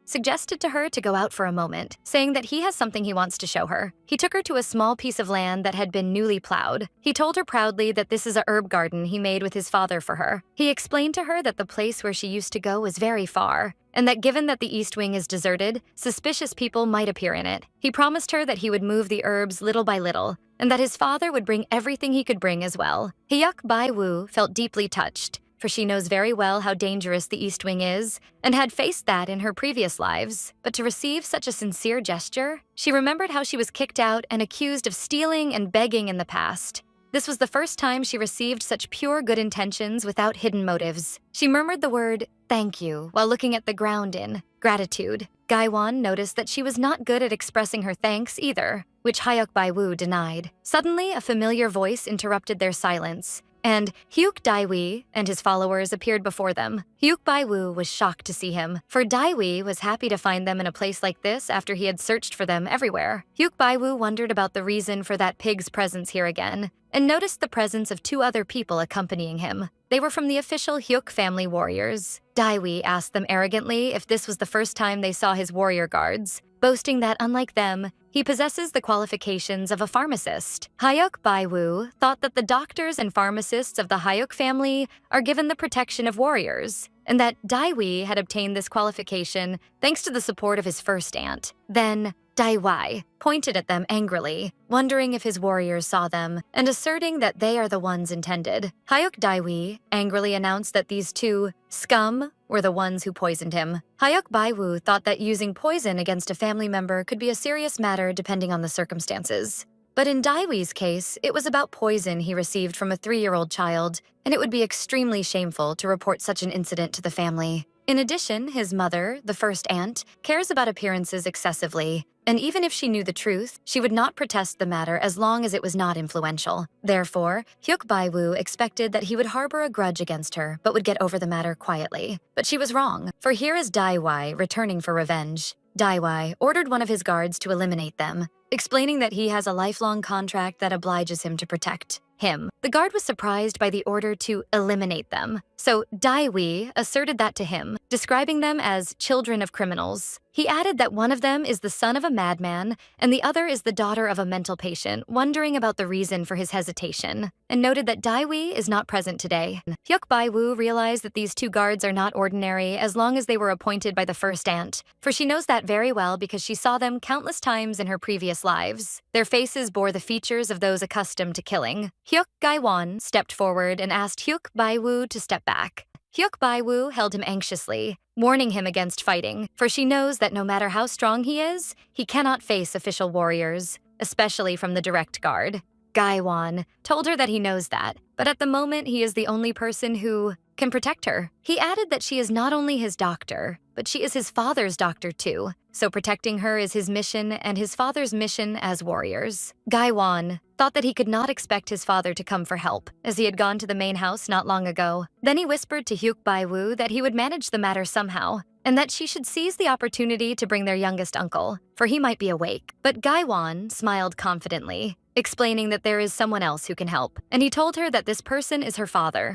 suggested to her to go out for a moment, saying that he has something he wants to show her. He took her to a small piece of land that had been newly plowed. He told her proudly that this is a herb garden he made with his father for her. He explained to her that the place where she used to go was very far, and that given that the East Wing is deserted, suspicious people might appear in it. He promised her that he would move the herbs little by little, and that his father would bring everything he could bring as well. Hyuk Bai-woo felt deeply touched, for she knows very well how dangerous the East Wing is, and had faced that in her previous lives. But to receive such a sincere gesture, she remembered how she was kicked out and accused of stealing and begging in the past. This was the first time she received such pure good intentions without hidden motives. She murmured the word, "thank you," while looking at the ground in gratitude. Gaiwan noticed that she was not good at expressing her thanks either, which Hyuk Bai-woo denied. Suddenly, a familiar voice interrupted their silence, and Hyuk Daiwi and his followers appeared before them. Hyuk Bai-woo was shocked to see him, for Daiwi was happy to find them in a place like this after he had searched for them everywhere. Hyuk Bai-woo wondered about the reason for that pig's presence here again, and noticed the presence of 2 other people accompanying him. They were from the official Hyuk family warriors. Daiwi asked them arrogantly if this was the first time they saw his warrior guards, boasting that, unlike them, he possesses the qualifications of a pharmacist. Hyuk Bai-woo thought that the doctors and pharmacists of the Hyuk family are given the protection of warriors, and that Daiwi had obtained this qualification thanks to the support of his first aunt. Then, Daiwai pointed at them angrily, wondering if his warriors saw them, and asserting that they are the ones intended. Hyuk Daiwi angrily announced that these 2 scum were the ones who poisoned him. Hyuk Bai-woo thought that using poison against a family member could be a serious matter depending on the circumstances. But in Daiwi's case, it was about poison he received from a 3-year-old child, and it would be extremely shameful to report such an incident to the family. In addition, his mother, the first aunt, cares about appearances excessively, and even if she knew the truth, she would not protest the matter as long as it was not influential. Therefore, Hyuk Bai-woo expected that he would harbor a grudge against her, but would get over the matter quietly. But she was wrong, for here is Daiwai returning for revenge. Daiwai ordered one of his guards to eliminate them, explaining that he has a lifelong contract that obliges him to protect him. The guard was surprised by the order to eliminate them, so Daiwi asserted that to him, describing them as children of criminals. He added that one of them is the son of a madman and the other is the daughter of a mental patient, wondering about the reason for his hesitation, and noted that Daiwi is not present today. Hyuk Bai-woo realized that these two guards are not ordinary as long as they were appointed by the first aunt, for she knows that very well because she saw them countless times in her previous lives. Their faces bore the features of those accustomed to killing. Hyuk Gai-won stepped forward and asked Hyuk Bai-woo to step back. Hyuk Bai-woo held him anxiously, warning him against fighting, for she knows that no matter how strong he is, he cannot face official warriors, especially from the direct guard. Gaiwan told her that he knows that, but at the moment he is the only person who can protect her. He added that she is not only his doctor, but she is his father's doctor too, so protecting her is his mission and his father's mission as warriors. Gaiwan thought that he could not expect his father to come for help, as he had gone to the main house not long ago. Then he whispered to Hyuk Bai-woo that he would manage the matter somehow, and that she should seize the opportunity to bring their youngest uncle, for he might be awake. But Gaiwan smiled confidently, explaining that there is someone else who can help, and he told her that this person is her father.